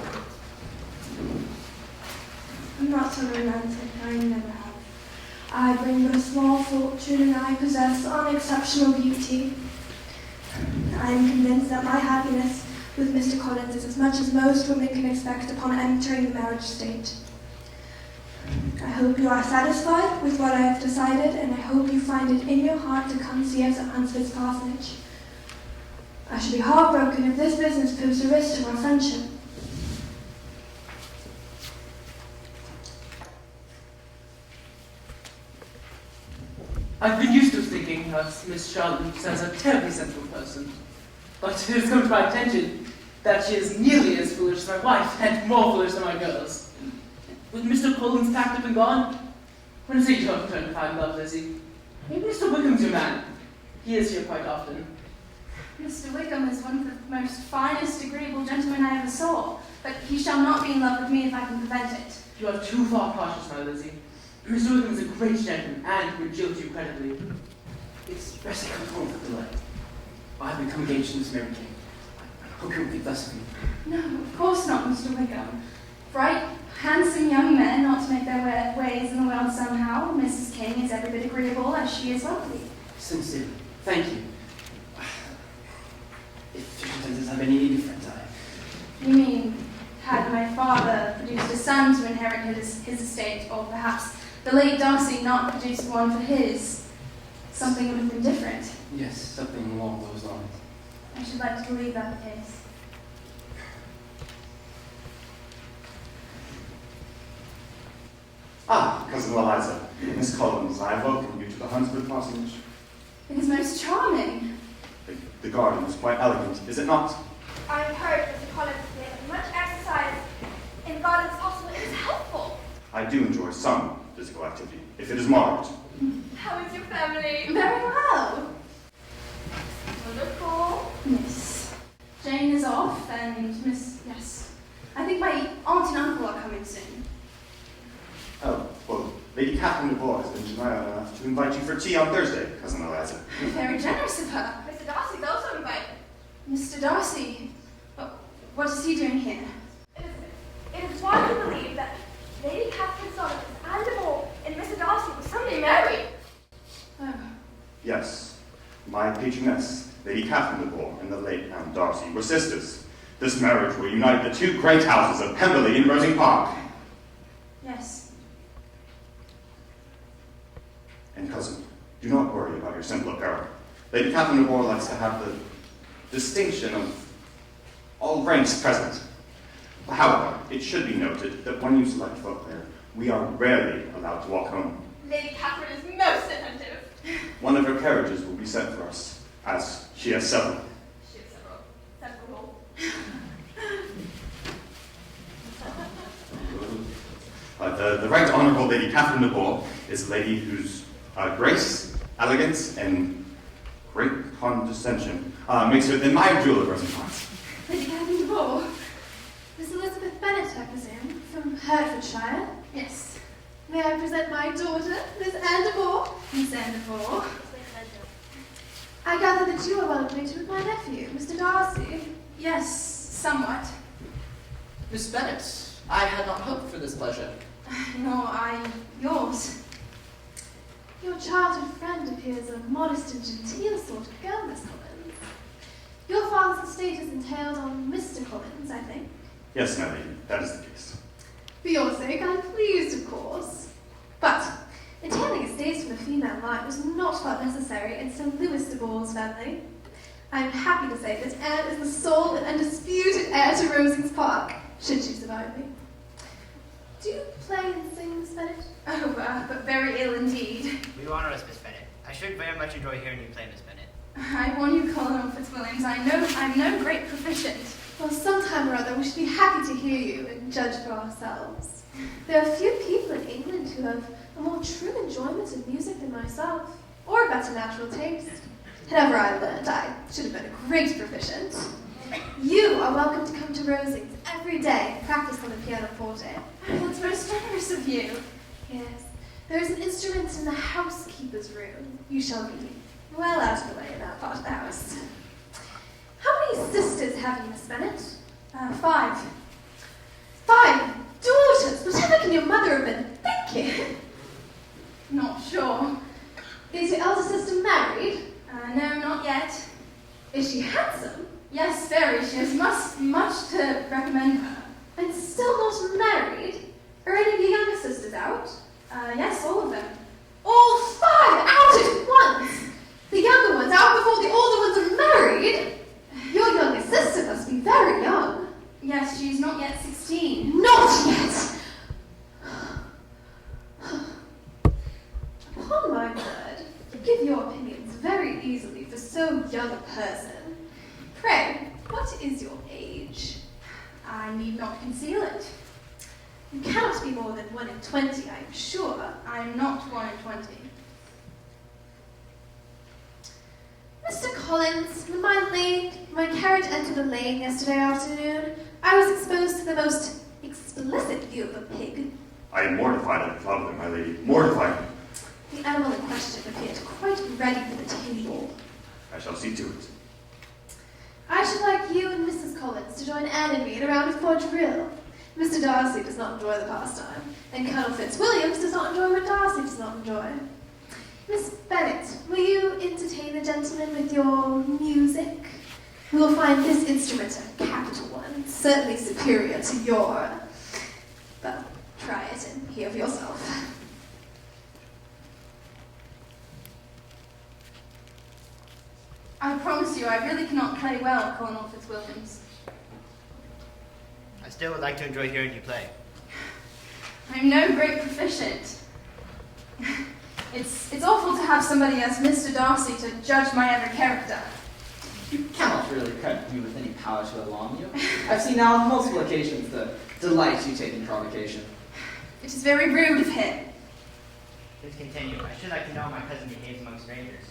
I'm not so romantic, I never have. I bring but a small fortune and I possess unexceptional beauty. I am convinced that my happiness with Mr. Collins is as much as most women can expect upon entering the marriage state. I hope you are satisfied with what I have decided, and I hope you find it in your heart to come see us at Hunsford's Parsonage. I should be heartbroken if this business proves a risk to our friendship. I've been used to thinking of Miss Charlotte as a terribly sensible person, but it has come to my attention that she is nearly as foolish as my wife, and more foolish than my girls. With Mr. Collins packed up and gone, when is it your turn to find love, Lizzie? Maybe Mr. Wickham's your man. He is here quite often. Mr. Wickham is one of the most finest, agreeable gentlemen I ever saw, but he shall not be in love with me if I can prevent it. You are too far cautious, my Lizzie. Mr. Wickham is a great gentleman, and would jilt you credibly. It's best I come home for delay. I have become engaged in this Mary King. I hope you will think less of me. No, of course not, Mr. Wickham. Bright, handsome young men ought to make their ways in the world somehow. Mrs. King is every bit agreeable as she is wealthy. Sincerely, thank you. If circumstances have any difference, You mean, had my father produced a son to inherit his estate, or perhaps the late Darcy not produced one for his, something would have been different. yes, something along those lines. I should like to believe that the case. Ah, Cousin Eliza, Miss Collins, I welcome you to the Hunsford Parsonage. It is most charming. The garden is quite elegant, is it not? I have heard Mr. Collins say that much exercise in the garden as possible is helpful. I do enjoy some physical activity, if it is moderate. How is your family? Very well. Wonderful. Miss Jane is off, and yes. I think my aunt and uncle are coming soon. Oh, well, Lady Catherine de Bourgh has been generous enough to invite you for tea on Thursday, Cousin Eliza. Very generous of her. Mr. Darcy is also invited. Mr. Darcy, what is he doing here? It is widely believed that Lady Catherine's son is Anne de Bourgh and Mr. Darcy were someday married. Oh, Yes, my patroness, Lady Catherine de Bourgh, and the late Anne Darcy were sisters. This marriage will unite the two great houses of Pemberley and Rosing Park. yes. And cousin, do not worry about your simple apparel. Lady Catherine de Bourgh likes to have the distinction of all ranks present. However, it should be noted that when you select footwear, we are rarely allowed to walk home. Lady Catherine is most attentive. One of her carriages will be sent for us, as she has several. She has several. The Right Honourable Lady Catherine de Bourgh is a lady whose grace, elegance, and great condescension makes her the admired jewel of Rosing Park. Lady Catherine de Bourgh. Miss Elizabeth Bennet, I presume, from Hertfordshire? Yes. May I present my daughter, Miss Anne de Bourgh? Miss Anne de Bourgh. I gather that you are well acquainted with my nephew, Mr. Darcy. Yes, somewhat. Miss Bennet, I had not hoped for this pleasure. Nor yours. Your childhood friend appears a modest and genteel sort of girl, Miss Collins. Your father's estate is entailed on Mr. Collins, I think. Yes, my lady, that is the case. For your sake, I'm pleased, of course. But entailing estates from a female line was not thought necessary in Sir Louis de Bourgh's family. I am happy to say that Anne is the sole and undisputed heir to Rosings Park, should she survive me. Do you play and sing, Miss Bennet? Oh, but very ill indeed. You honor us, Miss Bennet. I should very much enjoy hearing you play, Miss Bennet. I warn you, Colonel Fitzwilliam, I'm no great proficient. Well, sometime or other we should be happy to hear you and judge for ourselves. There are few people in England who have a more true enjoyment of music than myself, or a better natural taste. However I learned, I should have been a great proficient. You are welcome to come to Rosings every day and practice on the pianoforte. Oh, that's most generous of you. Yes, there is an instrument in the housekeeper's room. You shall be well out of the way in that part of the house. How many sisters have you, Miss Bennet? 5. 5 daughters! Whatever can your mother have been thinking? Not sure. Is your elder sister married? No, not yet. Is she handsome? Yes, very. She has much to recommend her. And still not married? Are any of your younger sisters out? Yes, all of them. All 5 out at once! The younger ones out before the older ones are married? Your youngest sister must be very young. Yes, she's not yet 16. Not yet! Upon my word, you give your opinions very easily for so young a person. Pray, what is your age? I need not conceal it. You cannot be more than 1 in 20, I am sure. I am not 1 in 20. Mr. Collins, when my carriage entered the lane yesterday afternoon, I was exposed to the most explicit view of a pig. I am mortified at the thought of it, my lady. Mortified. The animal in question appeared quite ready for the table. I shall see to it. I should like you and Mrs. Collins to join Anne and me in a round of quadrille. Mr. Darcy does not enjoy the pastime, and Colonel Fitzwilliam does not enjoy what Darcy does not enjoy. Miss Bennet, will you entertain the gentlemen with your music? We will find this instrument a capital one, certainly superior to your... Well, try it and hear for yourself. I promise you, I really cannot play well, Colonel Fitzwilliam. I still would like to enjoy hearing you play. I'm no great proficient. It's awful to have somebody as Mr. Darcy to judge my every character. You cannot really credit me with any power to alarm you. I've seen now on multiple occasions the delight you take in provocation. It is very rude of him. Please continue. I should like to know how my cousin behaves among strangers.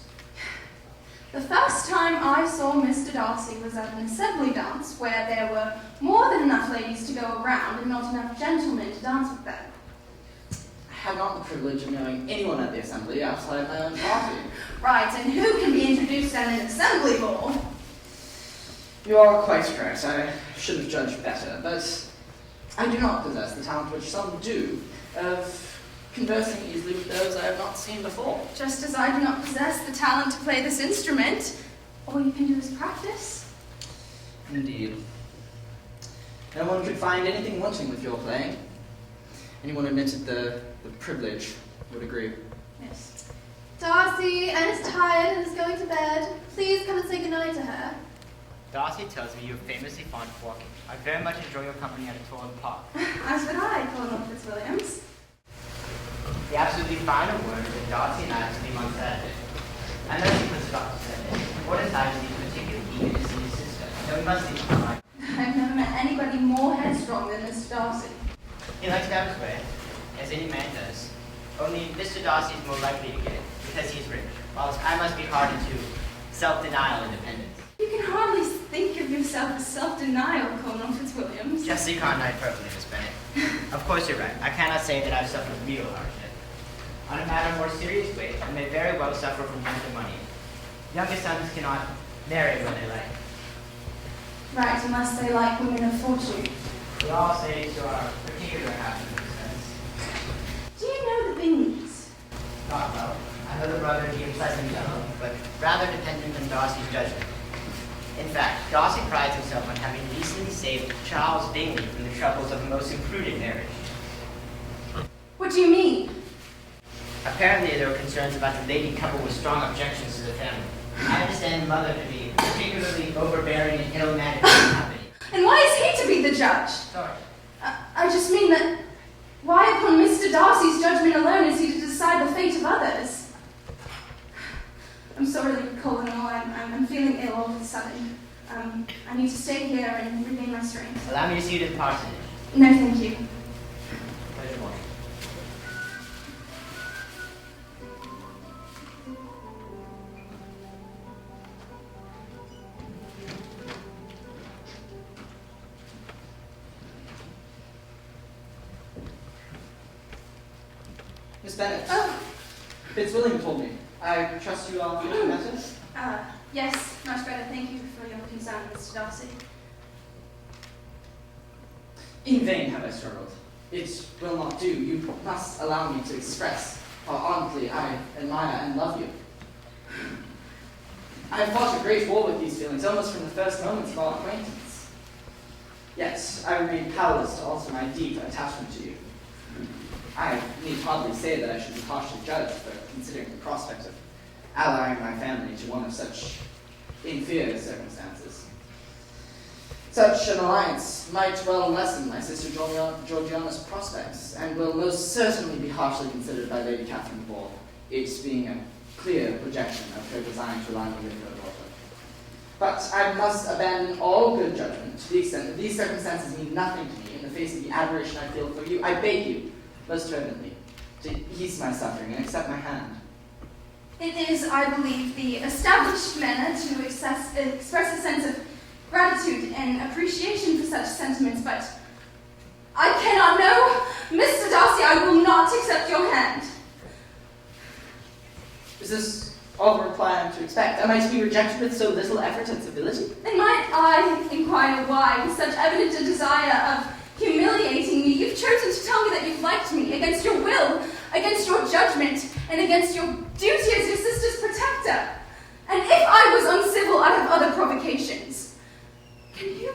The first time I saw Mr. Darcy was at an assembly dance where there were more than enough ladies to go around and not enough gentlemen to dance with them. I have not the privilege of knowing anyone at the assembly outside my own party. Right, and who can be introduced at an assembly ball? You are quite correct. I should have judged better, but I do not possess the talent which some do of conversing easily with those I have not seen before. Just as I do not possess the talent to play this instrument, all you can do is practice. Indeed. No one could find anything wanting with your playing. Anyone admitted the privilege would agree. Yes. Darcy, Anne is tired and is going to bed. Please come and say goodnight to her. Darcy tells me you're famously fond of walking. I very much enjoy your company at a tour in the park. As would I, Colonel Fitzwilliam. The absolutely final word is that Darcy and I have to be among Saturday. I know he puts it off to Sunday. What is I to be particularly eager to see his sister? So we must leave tonight. I've never met anybody more headstrong than Mr. Darcy. He likes to have his way, as any man does. Only Mr. Darcy is more likely to get it, because he's rich, whilst I must be harder to self-denial independence. You can hardly think of yourself as self-denial, Colonel Fitzwilliam. Just so you can't hyperbole, Miss Bennet. Of course you're right. I cannot say that I've suffered real hardship. On a matter of more serious weight, I may very well suffer from want of money. Younger sons cannot marry when they like. Right, unless they like women of fortune. We all say to our particular happiness. Do you know the Bingleys? Not well. I know the brother to be a pleasant fellow, but rather dependent on Darcy's judgment. In fact, Darcy prides himself on having recently saved Charles Bingley from the troubles of a most imprudent marriage. What do you mean? Apparently there were concerns about the lady couple with strong objections to the family. I understand the mother to be particularly overbearing and ill-mannered in company. And why is he to be the judge? Sorry. I just mean that why upon Mr. Darcy's judgment alone is he to decide the fate of others? I'm sorry, Colonel, I'm feeling ill all of a sudden. I need to stay here and regain my strength. Allow me to see you to the parsonage. No, thank you. Pleasure walking. Miss Bennet. Oh. Fitzwilliam told me. I trust you are feeling better? Yes, much better. Thank you for your concern, Mr. Darcy. In vain have I struggled. It will not do. You must allow me to express how ardently I admire and love you. I have fought a great war with these feelings almost from the first moments of our acquaintance. Yet I remain powerless to alter my deep attachment to you. I need hardly say that I should be harshly judged for considering the prospect of allying my family to one of such inferior circumstances. Such an alliance might well lessen my sister Georgiana's prospects, and will most certainly be harshly considered by Lady Catherine Bourgh, it being a clear projection of her design to align with her daughter. But I must abandon all good judgment to the extent that these circumstances mean nothing to me in the face of the admiration I feel for you. I beg you, most fervently, to ease my suffering and accept my hand. It is, I believe, the established manner to express a sense of gratitude and appreciation for such sentiments, but I cannot know. Mr. Darcy, I will not accept your hand. Is this all the reply I am to expect? Am I to be rejected with so little effort and civility? And might I inquire why, with such evident a desire of humiliating me, you've chosen to tell me that you've liked me against your will, against your judgment, and against your duty as your sister's protector? And if I was uncivil, I have other provocations. Can you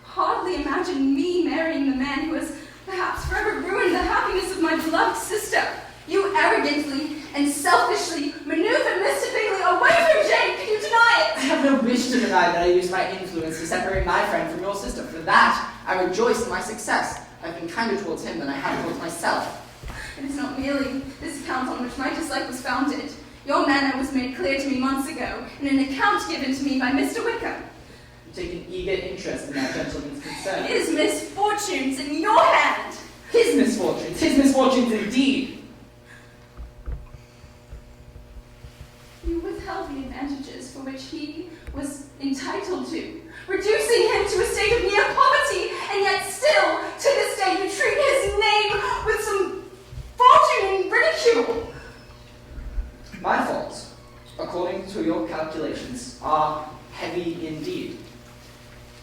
hardly imagine me marrying the man who has perhaps forever ruined the happiness of my beloved sister? You arrogantly and selfishly maneuvered Mr. Bingley away from Jane. Can you deny it? I have no wish to deny that I used my influence to separate my friend from your sister. For that, I rejoice in my success. I've been kinder towards him than I have towards myself. It is not merely this account on which my dislike was founded. Your manner was made clear to me months ago in an account given to me by Mr. Wickham. You take an eager interest in that gentleman's concern. His misfortunes in your hand. His misfortunes indeed. You withheld the advantages for which he was entitled to, reducing him to a state of near poverty, and yet still, to this day, you treat his name with some fortune and ridicule. My faults, according to your calculations, are heavy indeed.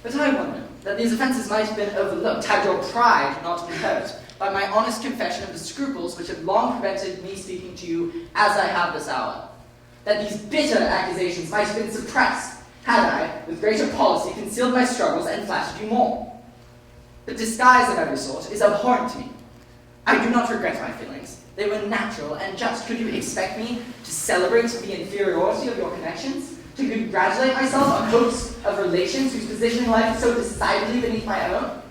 But I wonder that these offences might have been overlooked had your pride not been hurt by my honest confession of the scruples which have long prevented me speaking to you as I have this hour. That these bitter accusations might have been suppressed had I, with greater policy, concealed my struggles and flattered you more. The disguise of every sort is abhorrent to me. I do not regret my feelings. They were natural and just. Could you expect me to celebrate the inferiority of your connections? To congratulate myself on hopes of relations whose position in life is so decidedly beneath my own?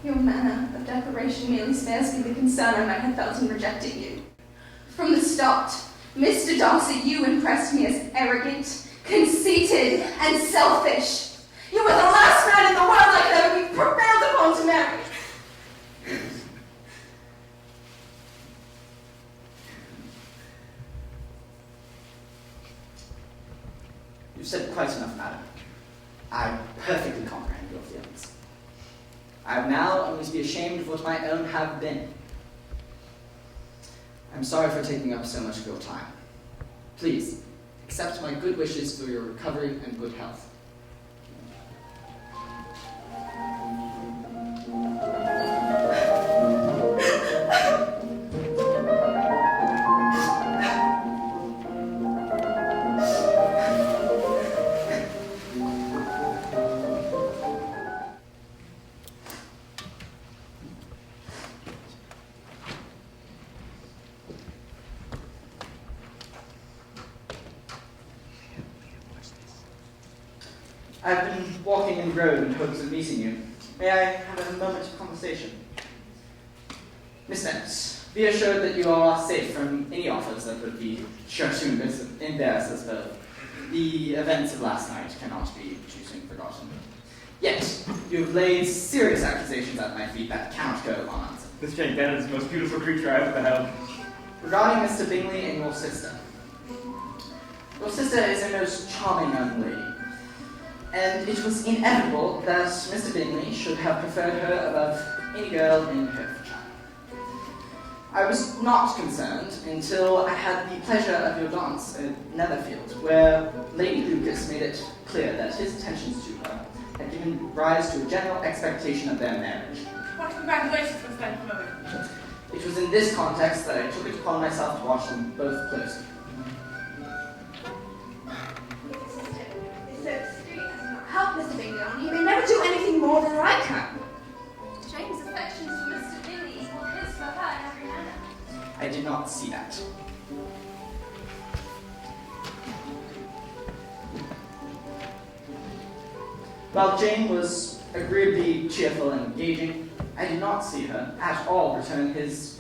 Your manner of declaration merely spares me the concern I might have felt in rejecting you. From the start, Mr. Darcy, you impressed me as arrogant, conceited, and selfish. You were the last man in the world I could ever be prevailed upon to marry. You've said quite enough, madam. I perfectly comprehend your feelings. I have now only to be ashamed of what my own have been. I'm sorry for taking up so much of your time. Please, accept my good wishes for your recovery and good health. I've been walking in the road in hopes of meeting you. May I have a moment of conversation? Miss Bennet, be assured that you are safe from any offers that would be sure to embarrass us both. The events of last night cannot be too soon forgotten. Yet, you have laid serious accusations at my feet that cannot go unanswered. This Jane Bennet is the most beautiful creature I ever beheld. Regarding Mr. Bingley and your sister. Your sister is a most charming young lady. And it was inevitable that Mr. Bingley should have preferred her above any girl in Hertfordshire. I was not concerned until I had the pleasure of your dance at Netherfield, where Lady Lucas made it clear that his attentions to her had given rise to a general expectation of their marriage. What congratulations for spending a moment. It was in this context that I took it upon myself to watch them both closely. Help Mr. Bingley on. He may never do anything more than like her. Jane's affections for Mr. Bingley not see that. While Jane was agreeably cheerful and engaging, I did not see her at all return his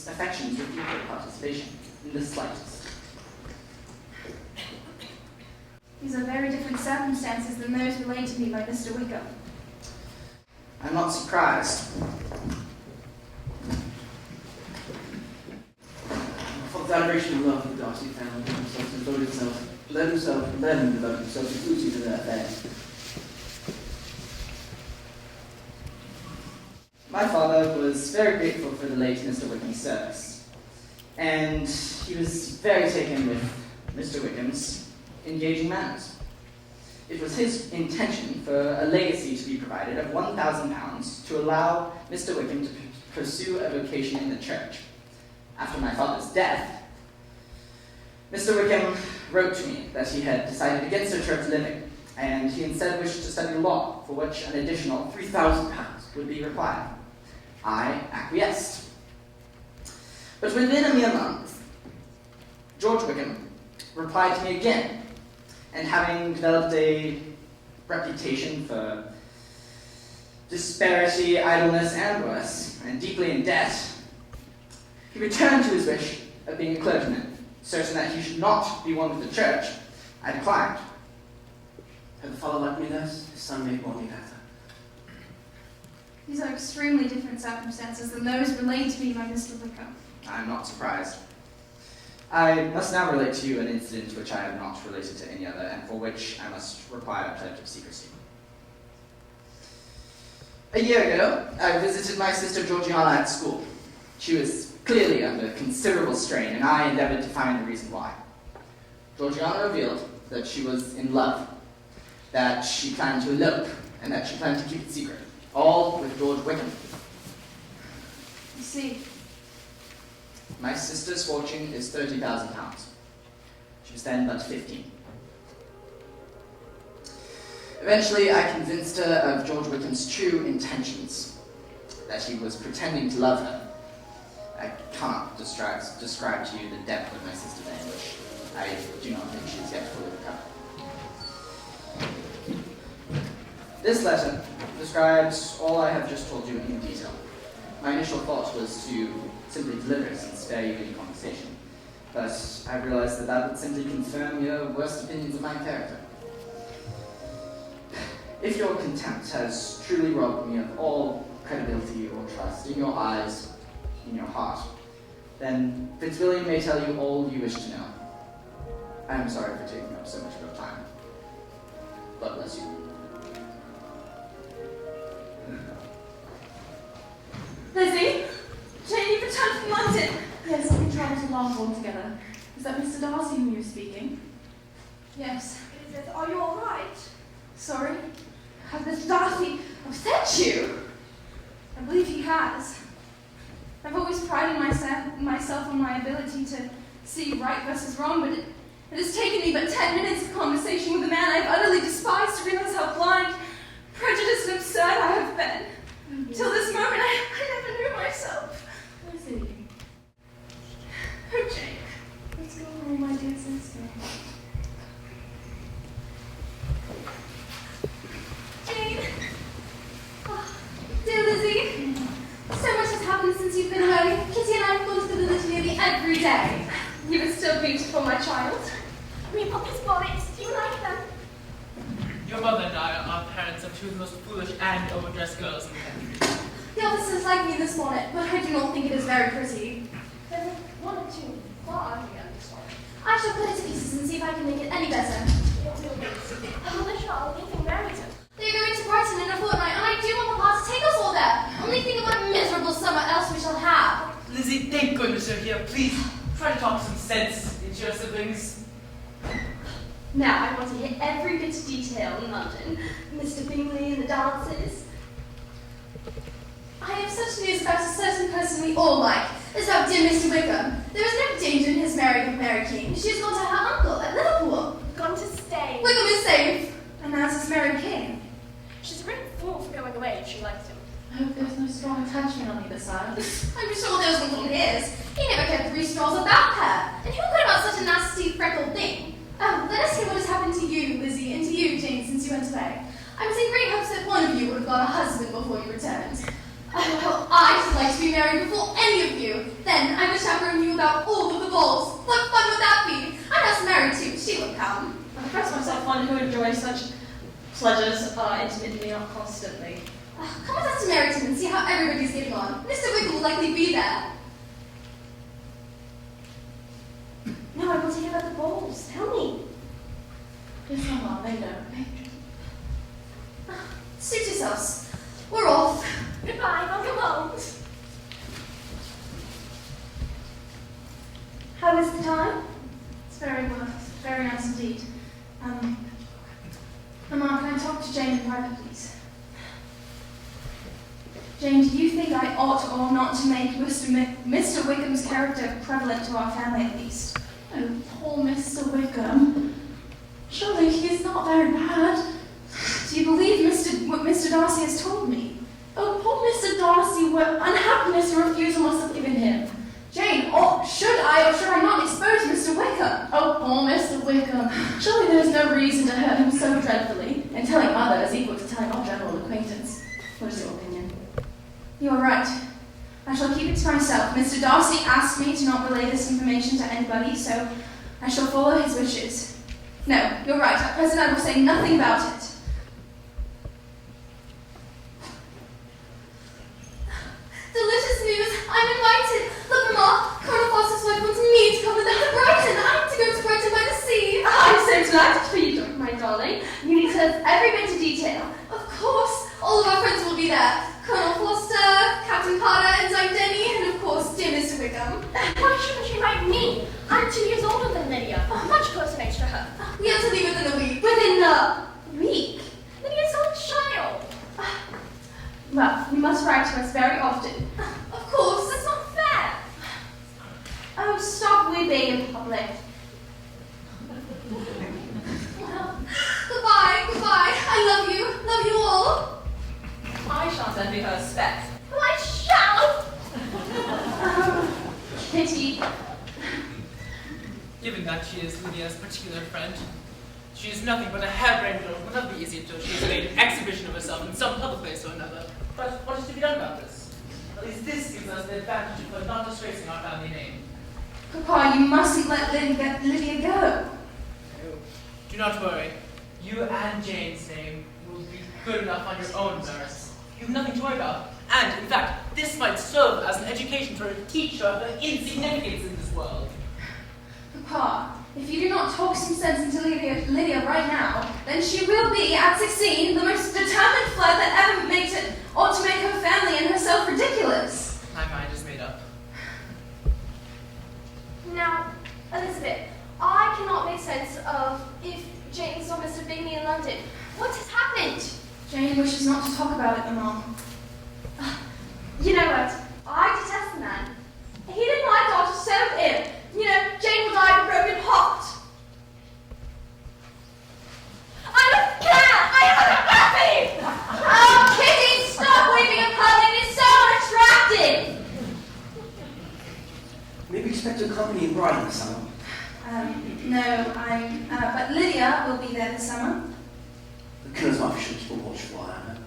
affections with equal participation in the slightest. These are very different circumstances than those relayed to me by Mr. Wickham. I'm not surprised. For the adoration of love of the Darcy family, let him devote himself exclusively to their affairs. My father was very grateful for the late Mr. Wickham's service, and he was very taken with Mr. Wickham's engaging manners. It was his intention for a legacy to be provided of £1,000 to allow Mr. Wickham to pursue a vocation in the church. After my father's death, Mr. Wickham wrote to me that he had decided against a church living, and he instead wished to study law, for which an additional £3,000 would be required. I acquiesced. But within a mere month, George Wickham replied to me again, and having developed a reputation for disparity, idleness, and worse, and deeply in debt, he returned to his wish of being a clergyman, certain that he should not be one with the church. I declined. Had the father liked me less, his son made more me better. These are extremely different circumstances than those relayed to me by Mr. Wickham. I'm not surprised. I must now relate to you an incident which I have not related to any other, and for which I must require a pledge of secrecy. A year ago, I visited my sister Georgiana at school. She was clearly under considerable strain, and I endeavored to find the reason why. Georgiana revealed that she was in love, that she planned to elope, and that she planned to keep it secret, all with George Wickham. You see, my sister's fortune is £30,000. She was then but 15. Eventually, I convinced her of George Wickham's true intentions, that he was pretending to love her. I cannot describe to you the depth of my sister's anguish. I do not think she is yet fully recovered. This letter describes all I have just told you in detail. My initial thought was to simply deliver it and spare you any conversation, but I realized that that would simply confirm your worst opinions of my character. If your contempt has truly robbed me of all credibility or trust in your eyes, in your heart, then Fitzwilliam may tell you all you wish to know. I am sorry for taking up so much of your time. God bless you. Lizzie? Jane, you've returned from London. Yes, we travelled to Longbourn together. Is that Mr. Darcy whom you're speaking? Yes. Are you all right? Sorry? Has Mr. Darcy upset you? I believe he has. I've always prided myself on my ability to see right versus wrong, but it has taken me but 10 minutes of conversation with a man I've utterly despised to realize how blind, prejudiced, and absurd I have been. Till this moment, I never knew myself. Lizzie. Oh, Jane. Let's go home, my dear sister. Jane. Oh, dear Lizzie. So much has happened since you've been away. Kitty and I have gone to the village nearly every day. You are still beautiful, my child. Me Papa's bonnets, do you like them? Your mother and I are parents of two of the most foolish and overdressed girls in the country. The officers like me this bonnet, but I do not think it is very pretty. Then one or two. I shall put it to pieces and see if I can make it any better. Oh, Charles, anything Remington. They are going to Brighton in a fortnight, and I do want Papa to take us all there. Only think of what a miserable summer else we shall have. Lizzie, thank goodness you're here. Please, try to talk some sense into your siblings. Now, I want to hear every bit of detail in London. Mr. Bingley and the dances. I have such news about a certain person we all like. It's about dear Mr. Wickham. There is no danger in his marrying of Mary King. She has gone to her uncle at Liverpool. Gone to stay. Wickham is safe. And now it's Mary King. She's a great fool for going away if she likes him. I hope there's no strong attachment on either side. I'm sure there wasn't on his. He never cared 3 straws about her. And who could about such a nasty, freckled thing? Oh, let us hear what has happened to you, Lizzie, and to you, Jane, since you went away. I was in great hopes that one of you would have got a husband before you returned. Oh, well, I should like to be married before any of you. Then I would chaperone you about all of the balls. What fun would that be? I'm not married too. She will come. I press myself one who enjoys such pleasures intimately, not constantly. Come with us to Meryton and see how everybody's getting on. Mr. Wickham will likely be there. No, I want to hear about the balls. Tell me. Yes, Mama, later. Suit yourselves. We're off. Goodbye, welcome home. How is the time? It's very well. Very nice indeed. Mama, can I talk to Jane in private, please? Jane, do you think I ought or not to make Mr. Wickham's character prevalent to our family at least? Oh, poor Mr. Wickham. Surely he is not very bad. Do you believe what Mr. Darcy has told me? Oh, poor Mr. Darcy, what unhappiness your refusal must have given him. Jane, should I not expose Mr. Wickham? Oh, poor Mr. Wickham. Surely there is no reason to hurt him so dreadfully. And telling Mother is equal to telling our general acquaintance. What is your opinion? You are right. I shall keep it to myself. Mr. Darcy asked me to not relay this information to anybody, so I shall follow his wishes. No, you're right. At present I will say nothing about it. Delicious news! I'm invited! Look, Mama, Colonel Foster's wife wants me to come with her to Brighton. I'm to go to Brighton by the sea. I'm so delighted for you, my darling. You need to have every bit of detail. Of course, all of our friends will be there. Colonel Foster, Captain Carter, and Zaid N, and of course, dear Mr. Wickham. Why shouldn't you invite me? I'm 2 years older than Lydia. Much closer age to her. We have to leave within a week. Within a week? Lydia's a child. Well, you must write to us very often. Of course, that's not fair. Oh, stop weeping in public. Goodbye. I love you all. I shan't envy her specs. Well, I shall. Pity. Given that she is Lydia's particular friend, she is nothing but a harebrained girl. It will not be easy until she has made an exhibition of herself in some public place or another. But what is to be done about this? At least this gives us the advantage of her not disgracing our family name. Papa, you mustn't let Lydia go. No, do not worry. You and Jane's name will be good enough on your own merits. You have nothing to worry about. And, in fact, this might serve as an education for her to teach her the insignificance in this world. Papa, if you do not talk some sense into Lydia right now, then she will be, at 16, the most determined flirt that ever ought to make her family and herself ridiculous. My mind is made up. Now, Elizabeth, I cannot make sense of if Jane saw Mr. Bingley in London. What has happened? Jane wishes not to talk about it, Mamma. You know what? I detest the man. He did my daughter so ill. You know, Jane will die of a broken heart. I'm a cat! I am unhappy! Oh, Kitty, stop weeping and pouting. It is so unattractive. Maybe expect to accompany Brian this summer. No, but Lydia will be there this summer. The Colonel's wife should keep a watchful eye on her.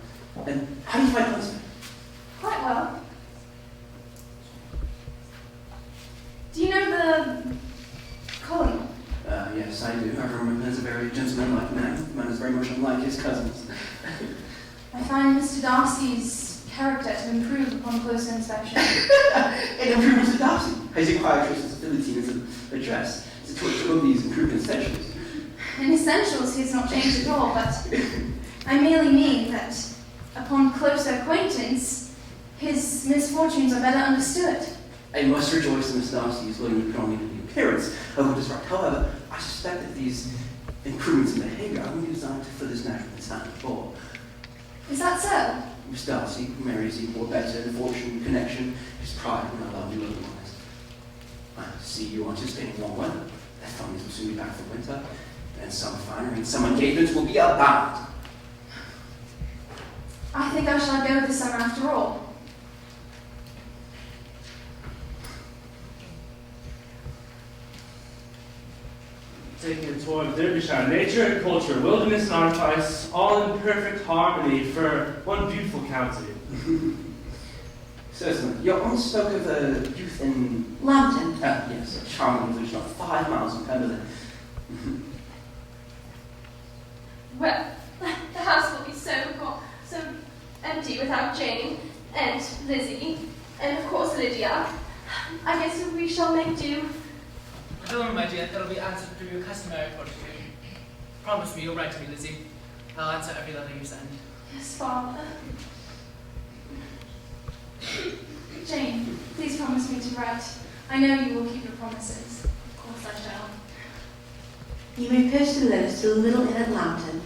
And how do you find her husband? Quite well. Do you know the Colonel? Yes, I do. I remember him as a very gentlemanlike man. The man is very much unlike his cousins. I find Mr. Darcy's character to improve upon closer inspection. It improves Mr. Darcy. His acquired ability as an address is to absorb these improved essentials. In essentials, he has not changed at all, but I merely mean that upon closer acquaintance, his misfortunes are better understood. I must rejoice that Mr. Darcy is willing to put on the appearance of what is right. However, I suspect that these improvements in behavior are only designed to fill his natural talent for. Is that so? Miss Darcy, who marries equal or better in fortune, connection, his pride will not allow you otherwise. I see you anticipating warm weather. Their families will soon be back from winter, and summer finery and some engagements will be abound. I think I shall go this summer after all. taking a tour of Derbyshire. Nature and culture, wilderness and artifice, all in perfect harmony for one beautiful county. Certainly. Your aunt spoke of a youth in... Lambton. Yes, a charming village not 5 miles from Pemberley. Well, the house will be so empty without Jane and Lizzie, and of course Lydia. I guess we shall make do. Don't worry, my dear, that'll be answered through your customary protocol. Promise me you'll write to me, Lizzie. I'll answer every letter you send. Yes, Father. Jane, please promise me to write. I know you will keep your promises. Of course I shall. You may post a letter to the little inn at Lambton.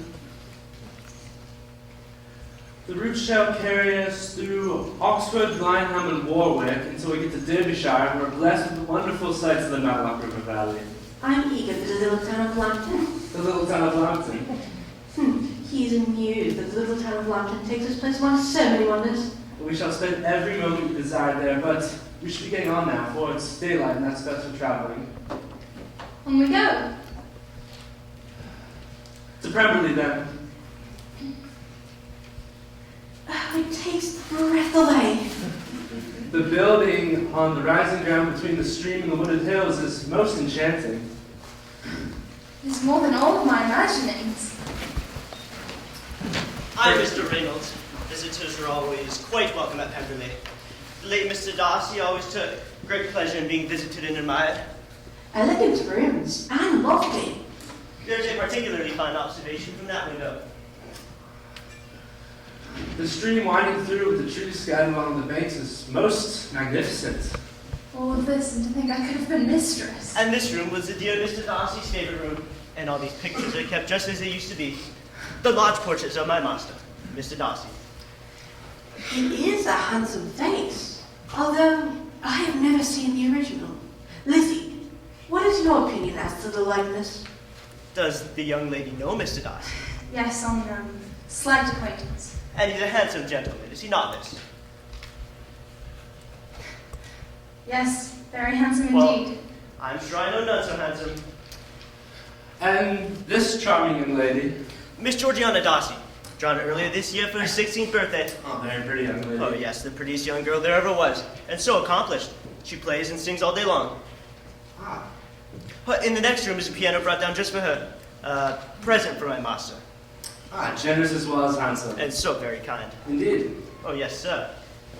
The route shall carry us through Oxford, Blenheim, and Warwick until we get to Derbyshire, and we're blessed with the wonderful sights of the Matlock River Valley. I'm eager for the little town of Lambton. The little town of Lambton. He's amused that the little town of Lambton takes its place among so many wonders. We shall spend every moment we desire there, but we should be getting on now, for it's daylight and that's best for traveling. On we go. To Pemberley, then. It takes the breath away. The building on the rising ground between the stream and the wooded hills is most enchanting. It is more than all of my imaginings. I'm Mr. Reynolds. Visitors are always quite welcome at Pemberley. The late Mr. Darcy always took great pleasure in being visited and admired. Elegant rooms, and lofty. There's a particularly fine observation from that window. The stream winding through with the trees scattered along the banks is most magnificent. All of this, and to think I could have been mistress. And this room was the dear Mr. Darcy's favourite room, and all these pictures are kept just as they used to be. The lodge portraits of my master, Mr. Darcy. It is a handsome face, although I have never seen the original. Lizzie, what is your opinion as to the likeness? Does the young lady know Mr. Darcy? Yes, on slight acquaintance. And he's a handsome gentleman, is he not, miss? Yes, very handsome Well, indeed. I'm sure I know none so handsome. And this charming young lady? Miss Georgiana Darcy, drawn earlier this year for her 16th birthday. Oh, very pretty young lady. Oh yes, the prettiest young girl there ever was, and so accomplished. She plays and sings all day long. Ah. But in the next room is a piano brought down just for her. Present for my master. Ah, generous as well as handsome. And so very kind. Indeed. Oh yes, sir.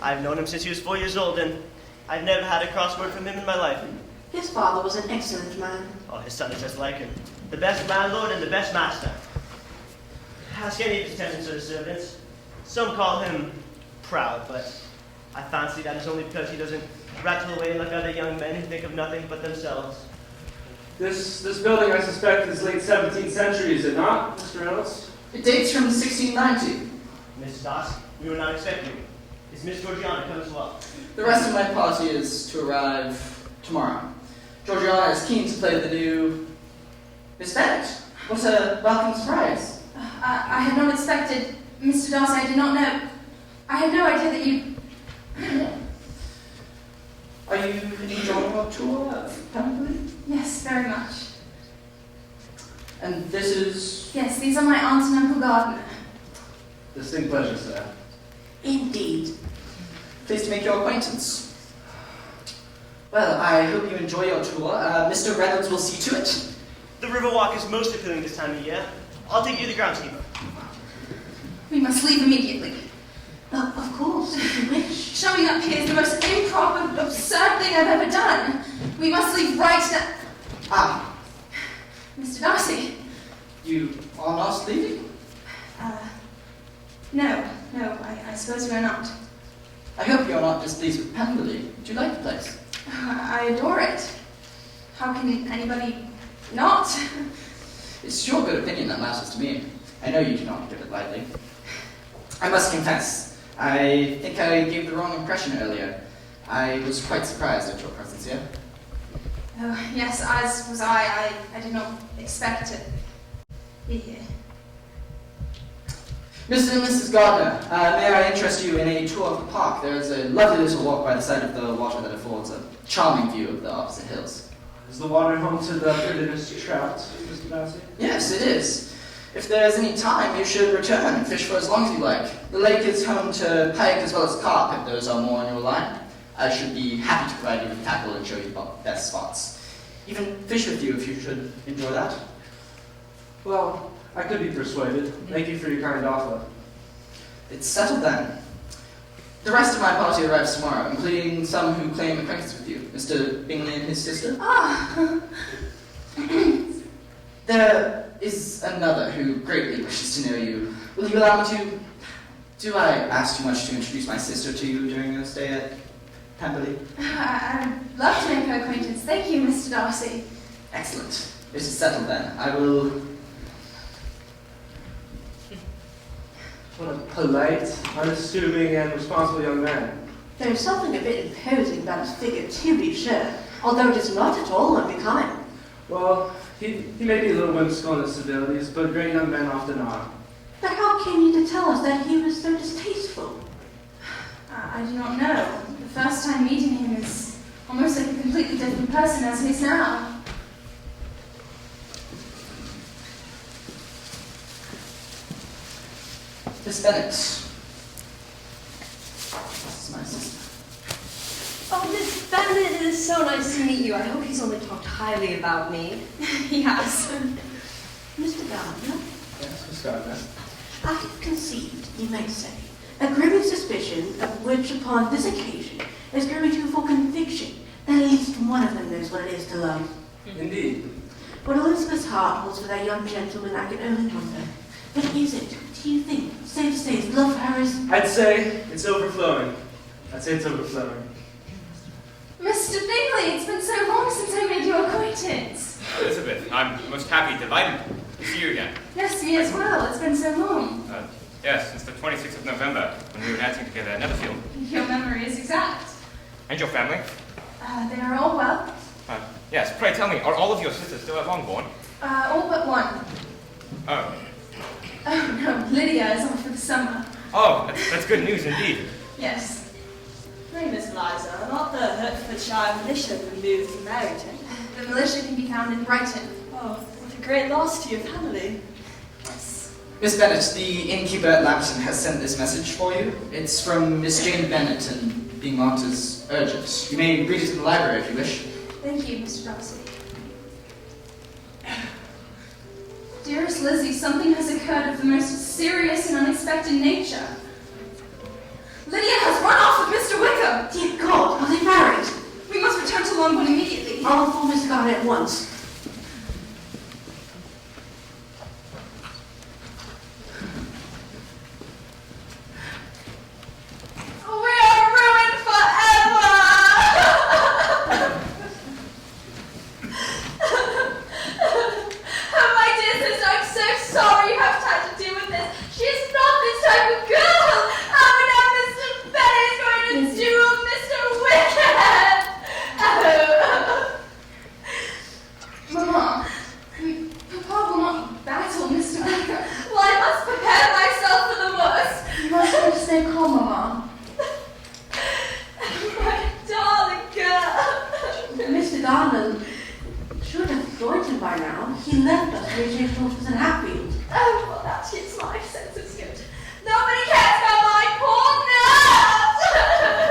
I've known him since he was 4 years old, and I've never had a cross word from him in my life. His father was an excellent man. Oh, his son is just like him. The best landlord and the best master. Ask any of his tenants or his servants. Some call him proud, but I fancy that is only because he doesn't rattle away like other young men who think of nothing but themselves. This building, I suspect, is late 17th century, is it not, Mr. Reynolds? It dates from 1690. Mrs. Darcy, we were not expecting you. Is Miss Georgiana come as well? The rest of my party is to arrive tomorrow. Georgiana is keen to play the new Miss Bennet. What a welcome surprise. I had not expected, Mr. Darcy, I did not know. I had no idea that you... Are you enjoying your tour of Pemberley? Yes, very much. And this is... Yes, these are my aunt and uncle Gardiner. Distinct pleasure, sir. Indeed. Pleased to make your acquaintance. Well, I hope you enjoy your tour. Mr. Reynolds will see to it. The Riverwalk is most appealing this time of year. I'll take you to the groundskeeper. We must leave immediately. Of course, if you wish. Showing up here is the most improper, absurd thing I've ever done. We must leave right now. Ah. Mr. Darcy. You are not leaving? No, I suppose we are not. I hope you're not displeased with Pemberley. Do you like the place? I adore it. How can anybody not? It's your good opinion that matters to me. I know you do not give it lightly. I must confess, I think I gave the wrong impression earlier. I was quite surprised at your presence here. Oh, yes, as was I. I did not expect to be here. Mr. and Mrs. Gardiner, may I interest you in a tour of the park? There is a lovely little walk by the side of the water that affords a charming view of the opposite hills. Is the water home to the Prejudice trout, Mr. Darcy? Yes, it is. If there's any time, you should return and fish for as long as you like. The lake is home to pike as well as carp, if those are more on your line. I should be happy to provide you with tackle and show you the best spots. Even fish with you if you should enjoy that. Well, I could be persuaded. Thank you for your kind offer. It's settled then. The rest of my party arrives tomorrow, including some who claim acquaintance with you. Mr. Bingley and his sister. Ah! There is another who greatly wishes to know you. Will you allow me to... Do I ask too much to introduce my sister to you during your stay at Pemberley? I'd love to make her acquaintance. Thank you, Mr. Darcy. Excellent. It is settled then. I will... What a polite, unassuming, and responsible young man. There is something a bit imposing about his figure, to be sure, although it is not at all unbecoming. Well, he may be a little whimsical in his civilities, but great young men often are. But how came you to tell us that he was so distasteful? I do not know. The first time meeting him is almost like a completely different person as he is now. Miss Bennet. This is my sister. Oh, Miss Bennet, it is so nice to meet you. I hope he's only talked highly about me. He has. Mr. Gardiner? Yes, Miss Gardiner. I have conceived, you may say, a grim suspicion of which upon this occasion is growing to a full conviction that at least one of them knows what it is to love. Indeed. What Elizabeth's heart holds for that young gentleman, I can only wonder. But is it, do you think, safe to say his love for her is... I'd say it's overflowing. Overflowing. Mr. Bingley, it's been so long since I made your acquaintance. Elizabeth, I'm most happy, delighted to see you again. Yes, me as well. It's been so long. Yes, since the 26th of November, when we were dancing together at Netherfield. Your memory is exact. And your family? They are all well. Yes, pray tell me, are all of your sisters still at Longbourn? All but one. Oh. Oh no, Lydia is off for the summer. Oh, that's good news indeed. Yes. Pray, Miss Liza, are not the Hertfordshire militia removed from Meryton? The militia can be found in Brighton. Oh, what a great loss to your family. Yes. Miss Bennet, the innkeeper at Lambton has sent this message for you. It's from Miss Jane Bennet and being marked as urgent. You may read it in the library if you wish. Thank you, Mr. Darcy. Dearest Lizzie, something has occurred of the most serious and unexpected nature. Lydia has run off with Mr. Wickham! Dear God, are they married? We must return to Longbourn immediately. I'll inform Mr. Gardiner at once. We are ruined forever! Oh, my dear sister, I'm so sorry you have had to deal with this. She is not this type of girl. Oh, now Mr. Bennet is going to duel Mr. Wickham. Oh. Mamma, Papa will not battle Mr. Wickham. Well, I must prepare myself for the worst. You must try to stay calm, Mamma. My darling girl. Mr. Gardiner should have joined him by now. He left us to reach horses in Hatfield. Oh, well, that's his life sentence good. Nobody cares about my poor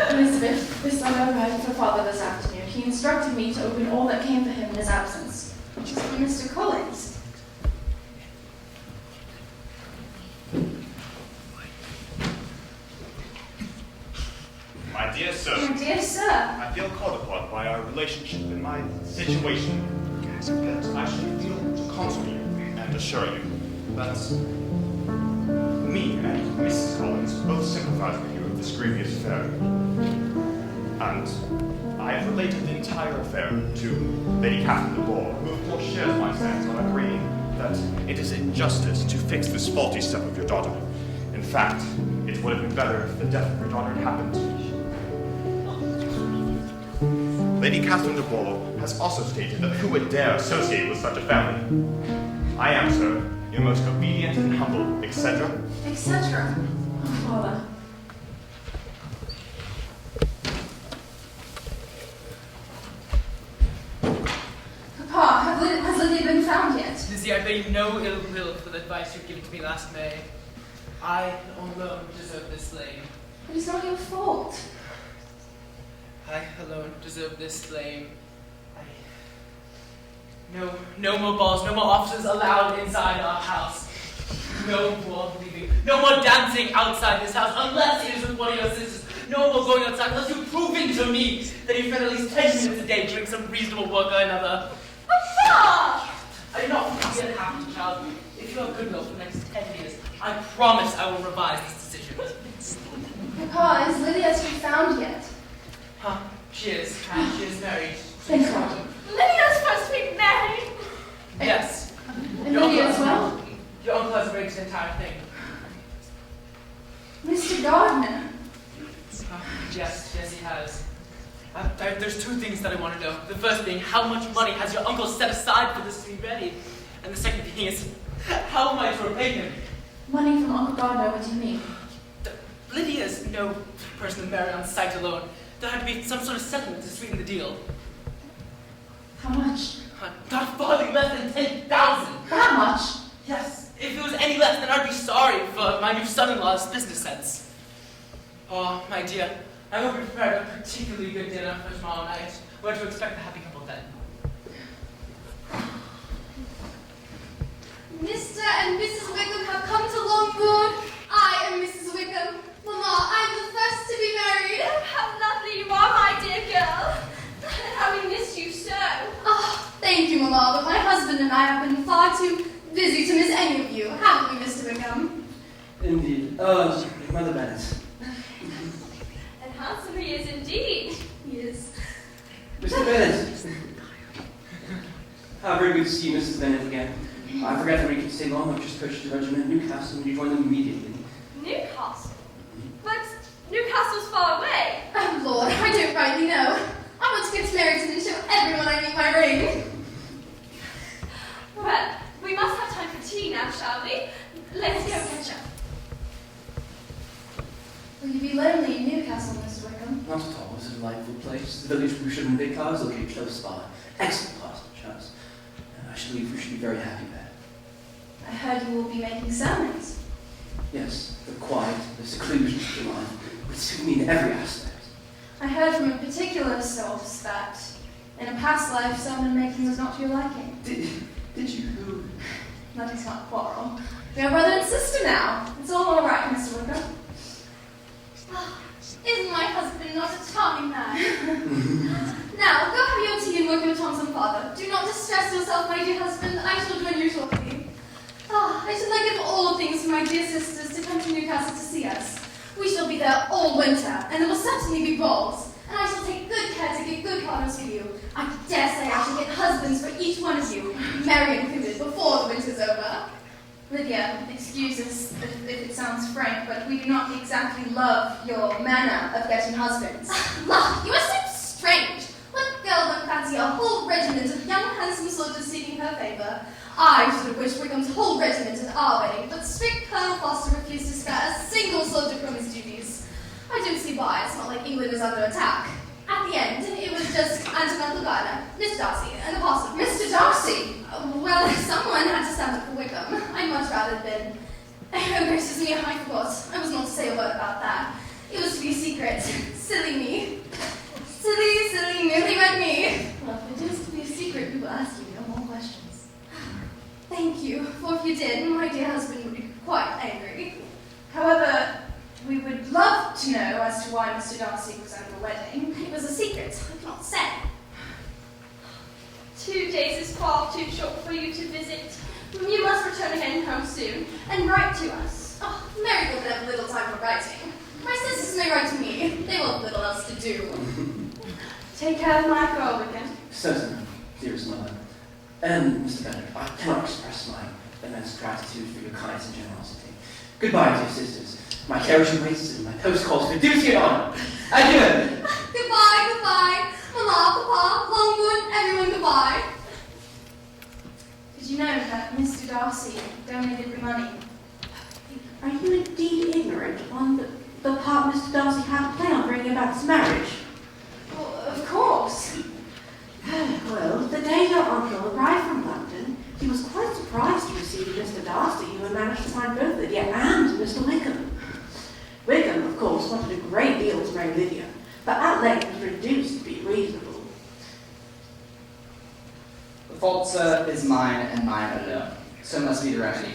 nerves! Elizabeth, this letter arrived for Father this afternoon. He instructed me to open all that came for him in his absence, which is from Mr. Collins. My dear sir. My dear sir. I feel called upon by our relationship and my situation that I should feel to counsel you and assure you that me and Mrs. Collins both sympathize with you of this grievous affair. And I have related the entire affair to Lady Catherine de Bourgh, who of course shares my stance on agreeing that it is injustice to fix this faulty step of your daughter. In fact, it would have been better if the death of your daughter had happened. Lady Catherine de Bourgh has also stated that who would dare associate with such a family? I am, sir, your most obedient and humble, etc. Etc. Oh, Father. Lizzie, I bear you no ill will for the advice you've given to me last May. I alone deserve this blame. It is not your fault. I alone deserve this blame. No more balls, no more officers allowed inside our house. No more leaving, no more dancing outside this house, unless it is with one of your sisters. No more going outside unless you're proving to me that you spend at least 10 minutes a day doing some reasonable work or another. Papa! I do not want to be unhappy, child. If you have good will for the next 10 years, I promise I will revise this decision. Papa, is Lydia to be found yet? Huh? She is. And she is married. Thank God. Lydia's supposed to be married. Yes. And Lydia as well? Your uncle has arranged the entire thing. Mr. Gardiner? Yes, he has. There's two things that I want to know. The first being, how much money has your uncle set aside for this to be ready? And the second thing is, how am I to repay him? Money from Uncle Gardiner, what do you mean? Lydia's no person to marry on sight alone. There had to be some sort of settlement to sweeten the deal. How much? Not farthing less than 10,000. That much? Yes. If it was any less, then I'd be sorry for my new son-in-law's business sense. Oh, my dear, I hope you prepared a particularly good dinner for tomorrow night. We're to expect the happy couple then. Mr. and Mrs. Wickham have come to Longbourn. I am Mrs. Wickham. Mama, I'm the first to be married. How lovely you are, my dear girl. How we missed you so. Oh, thank you, Mama, but my husband and I have been far too busy to miss any of you, haven't we, Mr. Wickham? Indeed. Mother Bennet. And handsome he is indeed. He is. Mr. Bennet. How very good to see you, Mrs. Bennet, again. I forgot that we could stay long. I've just purchased a regiment at Newcastle and you joined them immediately. Newcastle? But Newcastle's far away. Oh, Lord, I don't rightly know. I want to get married and show everyone I meet my ring. Well, we must have time for tea now, shall we? Let's go catch up. Will you be lonely in Newcastle, Mr. Wickham? Not at all. It's a delightful place. The village we should in Vicar is located close by. Excellent parsonage house. I should believe we should be very happy there. I heard you will be making sermons. Yes, the quiet, the seclusion of your life would suit me in every aspect. I heard from a particular source that in a past life sermon making was not to your liking. Did you? Who? Let us not quarrel. We are brother and sister now. It's all right, Mr. Wickham. Oh, isn't my husband not a charming man? Now, go have your tea and work your Thompson father. Do not distress yourself, my dear husband. I shall join you shortly. Ah, I should like of all things for my dear sisters to come to Newcastle to see us. We shall be there all winter, and there will certainly be balls. And I shall take good care to get good partners for you. I dare say I shall get husbands for each one of you, merry and timid, before the winter's over. Lydia, excuse us if it sounds frank, but we do not exactly love your manner of getting husbands. Look, you are so strange. What girl would fancy a whole regiment of young handsome soldiers seeking her favour? I should have wished Wickham's whole regiment at our wedding, but strict Colonel Foster refused to spare a single soldier from his duties. I don't see why. It's not like England is under attack. At the end, it was just Aunt and Uncle Gardiner, Miss Darcy, and the parson. Mr. Darcy! Well, someone had to stand up for Wickham. I'd much rather have been. Oh, gracious me, I forgot. I was not to say a word about that. It was to be a secret. Silly me. Silly, newlywed me. Well, if it is to be a secret, we will ask you no more questions. Thank you, for if you did, my dear husband would be quite angry. However, we would love to know as to why Mr. Darcy was at your wedding. It was a secret, I cannot say. 2 days is far too short for you to visit. You must return again home soon, and write to us. Oh, Mary will have little time for writing. My sisters may write to me. They will have little else to do. Take care of my girl, Wickham. Certainly, dearest mother. And, Mr. Bennet, I cannot express my immense gratitude for your kindness and generosity. Goodbye, dear sisters. My carriage awaits and my post calls for duty and honour. Adieu! Goodbye. Mama, Papa, Longbourn, everyone goodbye. Did you know that Mr. Darcy donated the money? Are you indeed ignorant on the part Mr. Darcy had to play on bringing about this marriage? Well, of course. Well, the day your uncle arrived from London, he was quite surprised Lydia and Mr. Wickham. Wickham, of course, wanted a great deal to marry Lydia, but at length was reduced to be reasonable. The fault, sir, is mine and mine alone. So must be the remedy.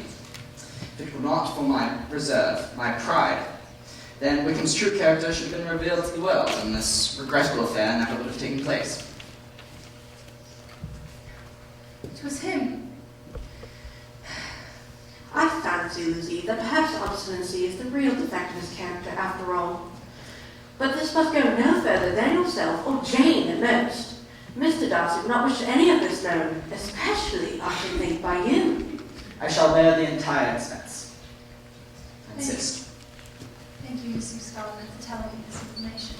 If it were not for my reserve, my pride, then Wickham's true character should have been revealed to the world, and this regrettable affair never would have taken place. It was him. I fancy, Lizzie, that perhaps obstinacy is the real defect of his character after all. But this must go no further than yourself, or Jane at most. Mr. Darcy would not wish any of this known, especially, I should think, by you. I shall bear the entire expense. I insist. Thank you, Mr. Scotland, for telling me this information.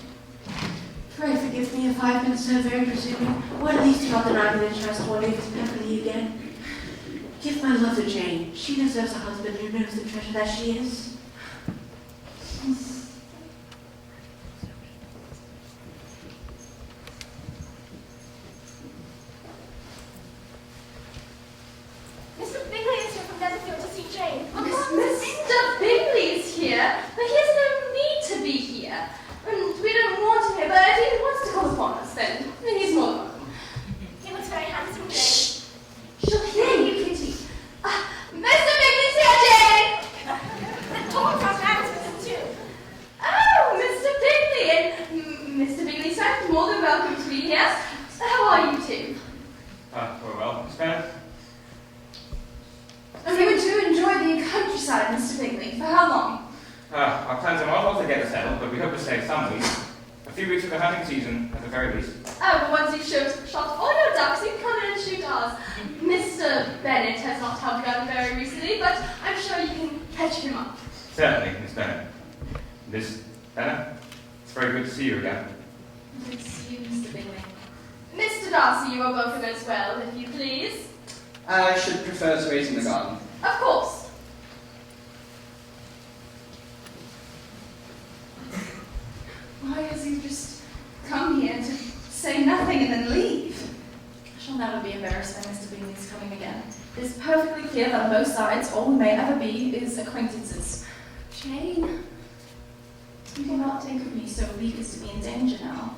Pray forgive me if I have been so very presuming, or at least not deny the interest one day to Beverly again. Give my love to Jane. She deserves a husband who knows the treasure that she is. Mr. Bingley is here from Netherfield to see Jane. Mr. Bingley is here, but he has no need to be here. And we don't want him here, but if he wants to come upon us, then he's more than welcome. He looks very handsome, Jane. She'll hear you, Kitty. Mr. Bingley's here, Jane! Tom Cross Adams with him too. Oh, Mr. Bingley and Mr. Bingley's friend, more than welcome to be here. How are you two? Well, Miss Bennet. And we were to enjoy the countryside, Mr. Bingley. For how long? Our plans are not altogether settled, but we hope to stay some weeks. A few weeks of the hunting season, at the very least. Oh, but once you've shot all your ducks, you can come in and shoot ours. Mr. Bennet has not helped you out very recently, but I'm sure you can catch him up. Certainly, Miss Bennet. Miss Bennet, it's very good to see you again. Good to see you, Mr. Bingley. Mr. Darcy, you are welcome as well, if you please. I should prefer to wait in the garden. Of course. Why has he just come here to say nothing and then leave? I shall never be embarrassed by Mr. Bingley's coming again. It is perfectly clear that on both sides, all we may ever be is acquaintances. Jane, you do not think of me so weak as to be in danger now.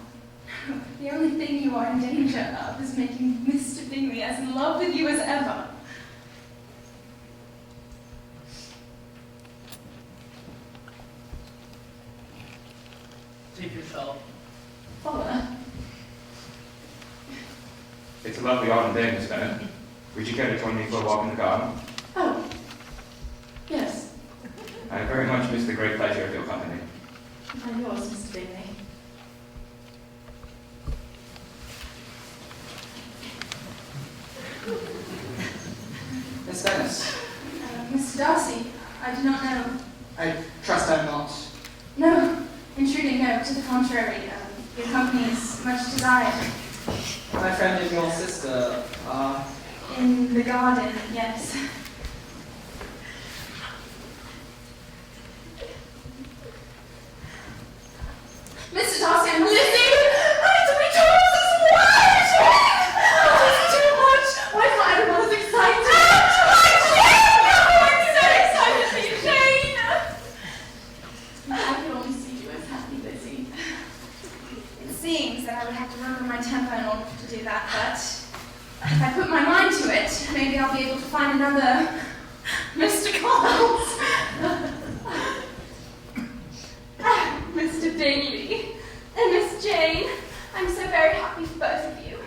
The only thing you are in danger of is making Mr. Bingley as in love with you as ever. Take yourself. Father. It's a lovely autumn day, Miss Bennet. Would you care to join me for a walk in the garden? Oh, yes. I very much miss the great pleasure of your company. And yours, Mr. Bingley. Miss Bennet. Mr. Darcy, I do not know. I trust I'm not. No, intruding, no, to the contrary. Your company is much desired. My friend and your sister are... In the garden, yes. Mr. Darcy, I'm listening! To be told this word! Oh, it's too much! Why is not everyone as excited? I'm so excited for you, Jane! I can only see you as happy, Lizzie. It seems that I would have to remember my temper in order to do that, but if I put my mind to it, maybe I'll be able to find another Mr. Collins. Mr. Bingley and Miss Jane, I'm so very happy for both of you.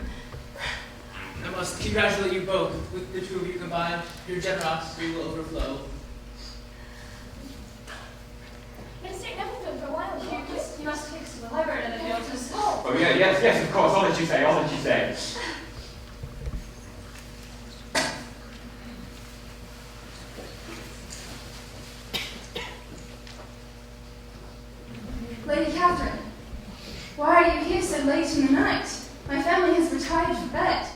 I must congratulate you both. With the two of you combined, your generosity will overflow. Been staying at Netherfield for a while now. You must take us to the library and then you'll just... Oh, yeah, yes, of course. All that you say, all that you say. Lady Catherine, why are you here so late in the night? My family has retired for bed.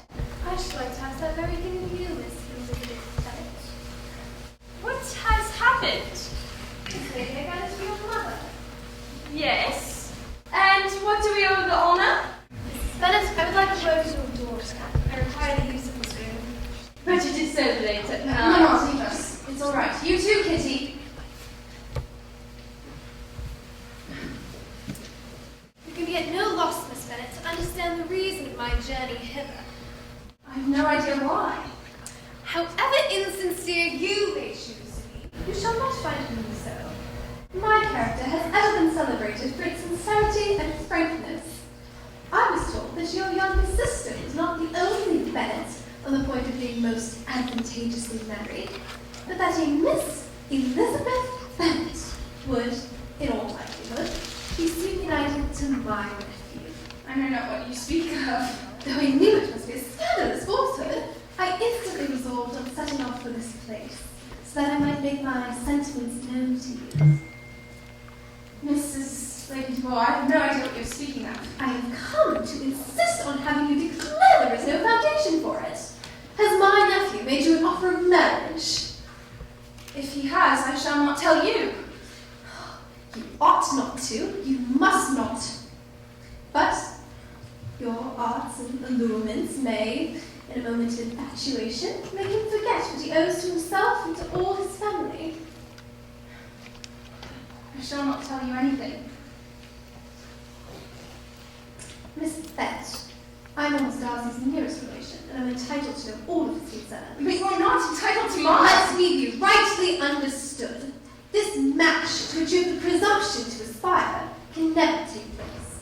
I should like to ask that very thing of you, Miss Elizabeth Bennet. What has happened? Miss Lydia got to be your mother. Yes. And what do we owe the honor? Mrs. Bennet, I would like to word with your daughter. I require the use of this room. But it is so late at night. Mama, leave us. It's all right. You too, Kitty. Why? However insincere you may choose to be, you shall not find me so. My character has ever been celebrated for its sincerity and frankness. I was told that your younger sister was not the only Bennet on the point of being most advantageously married, but that a Miss Elizabeth Bennet would, in all likelihood, be soon united to my nephew. I know not what you speak of. Though I knew it must be a scandalous falsehood, I instantly resolved on setting off for this place, so that I might make my sentiments known to you. Mrs. Lady Bourgh, I have no idea what you're speaking of. I have come to insist on having you declare there is no foundation for it. Has my nephew made you an offer of marriage? If he has, I shall not tell you. You ought not to. You must not. But your arts and allurements may, in a moment of infatuation, make him forget what he owes to himself and to all his family. I shall not tell you anything. Miss Bennet, I'm almost Darcy's nearest relation, and I'm entitled to know all of his concerns. But you're not entitled to mine. Let me be rightly understood. This match to which you have the presumption to aspire can never take place.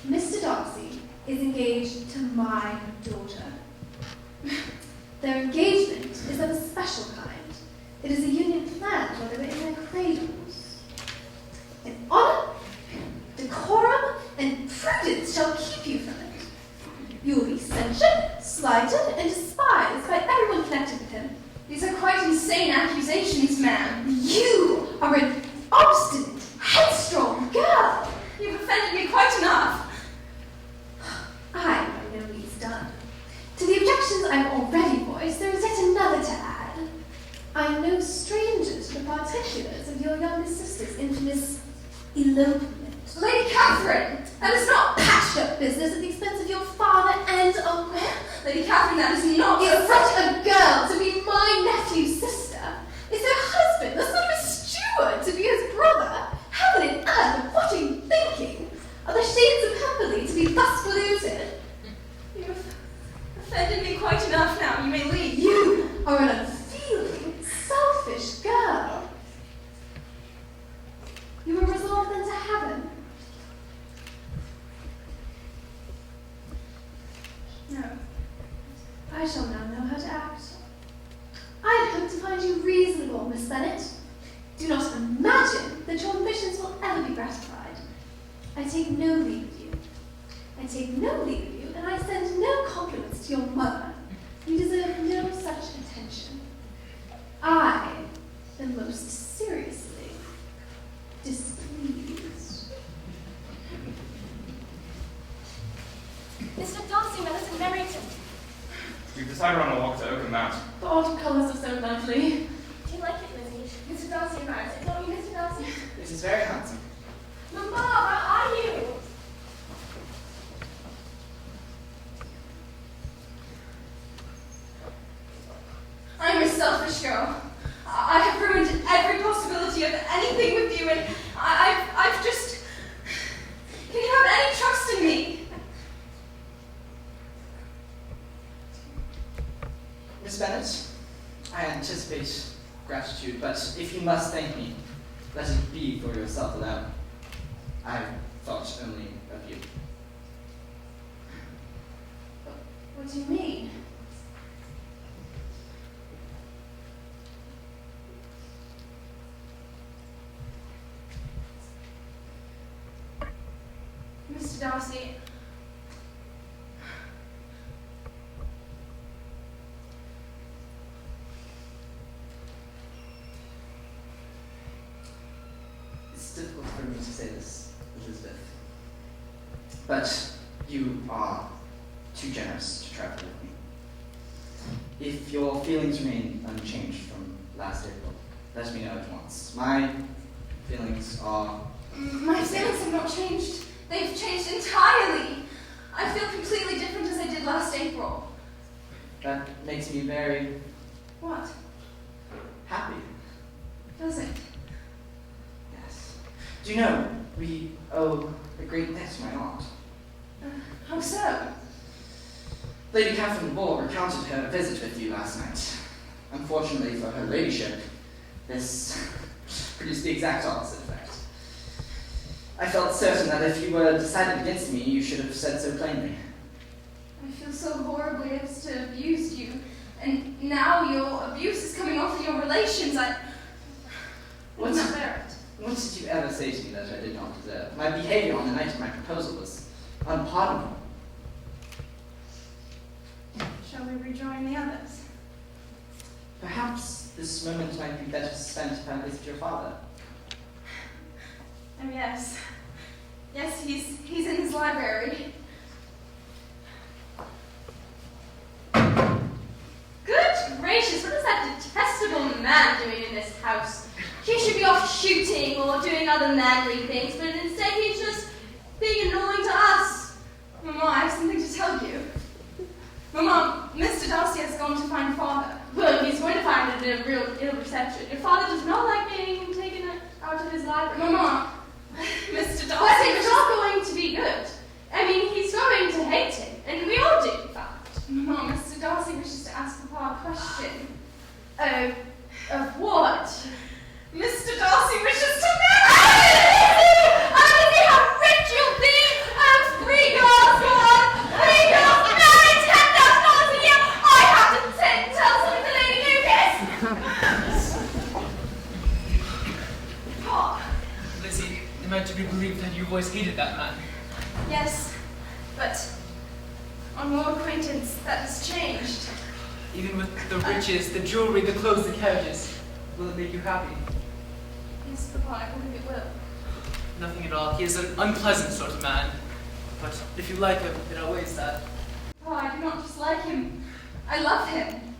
Mr. Darcy is engaged to my daughter. Their engagement is of a special kind. It is a union planned while they were in their cradles. And honor, decorum, and prudence shall keep you from it. You will be censured, slighted, and despised by everyone connected with him. These are quite insane accusations, ma'am. You are an obstinate, headstrong girl. You've offended me quite enough. I am by no means done. To the objections I've already voiced, there is yet another to add. I am no stranger to the particulars of your younger sister's infamous elopement. Lady Catherine, that is not patched up business at the expense of your father and uncle. Lady Catherine, that is not Is such a girl to be my nephew's sister? Is her husband the son of a steward to be his brother? Heaven and earth, what are you thinking? Are the shades of Pemberley to be thus polluted? You've offended me quite enough now. You may leave. You are an unfeeling, selfish girl. You were resolved then to heaven. No. I shall now know how to act. I had hoped to find you reasonable, Miss Bennet. Do not imagine that your ambitions will ever be gratified. I take no leave of you. I take no leave of you, and I send no compliments to your mother. You deserve no such attention. I am most seriously displeased. Mr. Darcy, Millicent Merrington. We've decided on a walk to Oakham Mount. The autumn colours are so lovely. Do you like it, Lizzie? Mr. Darcy and I, don't you, Mr. Darcy? This is very handsome. Mamma, how are you? I'm a selfish girl. I have ruined every possibility of anything with you, and I've just... Can you have any trust in me? Miss Bennet, I anticipate gratitude, but if you must thank me, let it be for yourself alone. I thought only of you. What do you mean? Mr. Darcy, It's difficult for me to say this, Elizabeth, but you are too generous to travel with me. If your feelings remain unchanged from last April, let me know at once. My feelings are... My feelings have not changed. They've changed entirely. I feel completely different as I did last April. That makes me very... What? happy. Does it? Yes. Do you know, we owe a great debt to my aunt. How so? Lady Catherine Bourgh recounted her visit with you last night. Unfortunately for her ladyship, this produced the exact opposite effect. I felt certain that if you were decided against me, you should have said so plainly. I feel so horribly as to have abused you, and now your abuse is coming off in your relations. I would not bear it. What did you ever say to me that I did not deserve? My behavior on the night of my proposal was unpardonable. Shall we rejoin the others? Perhaps this moment might be better spent if I visit your father. Oh, yes. Yes, he's in his library. Good gracious, what is that detestable man doing in this house? He should be off shooting or doing other manly things, but instead he's just being annoying to us. Mama, I have something to tell you. Mama, Mr. Darcy has gone to find father. Well, he's going to find it a real ill reception. Your father does not like being taken out of his library. Mama, Mr. Darcy... But it's not going to be good. I mean, he's going to hate him, and we all do, in fact. Mama, Mr. Darcy wishes to ask Papa a question. Of what? Mr. Darcy wishes to marry you! I can see how rich you'll be! 3 girls, Mom! 3 girls married, $10,000 a year! I have to tell something to Lady Lucas! Oh. Lizzie, am I to be believed that you've always hated that man? Yes, but on more acquaintance, that has changed. Even with the riches, the jewelry, the clothes, the carriages, will it make you happy? Yes, Papa, I believe it will. Nothing at all. He is an unpleasant sort of man. But if you like him, it outweighs that. Papa, I do not just like him. I love him.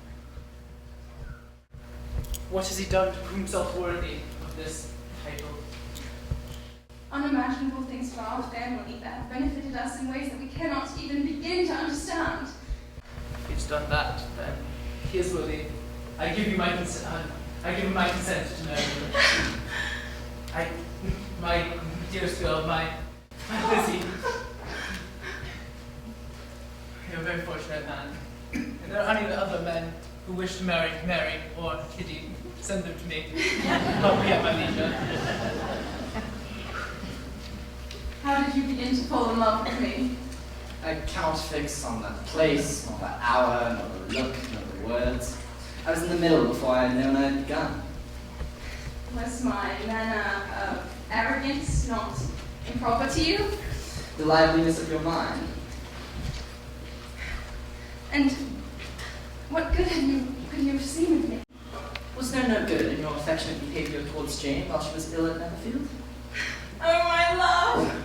What has he done to prove himself worthy of this title? Unimaginable things for our family that have benefited us in ways that we cannot even begin to understand. If he's done that, then he is worthy. I give you my consent. I give him my consent to marry you. My dearest girl, my Lizzie. You're a very fortunate man. And there are any other men who wish to marry Mary or Kitty. Send them to me. Help me at my leisure. How did you begin to fall in love with me? I cannot fix on the place, nor the hour, nor the look, nor the words. I was in the middle before I had known I had begun. Was my manner of arrogance not improper to you? The liveliness of your mind. And what good could you have seen of me? Was there no good in your affectionate behavior towards Jane while she was ill at Netherfield? Oh, my love!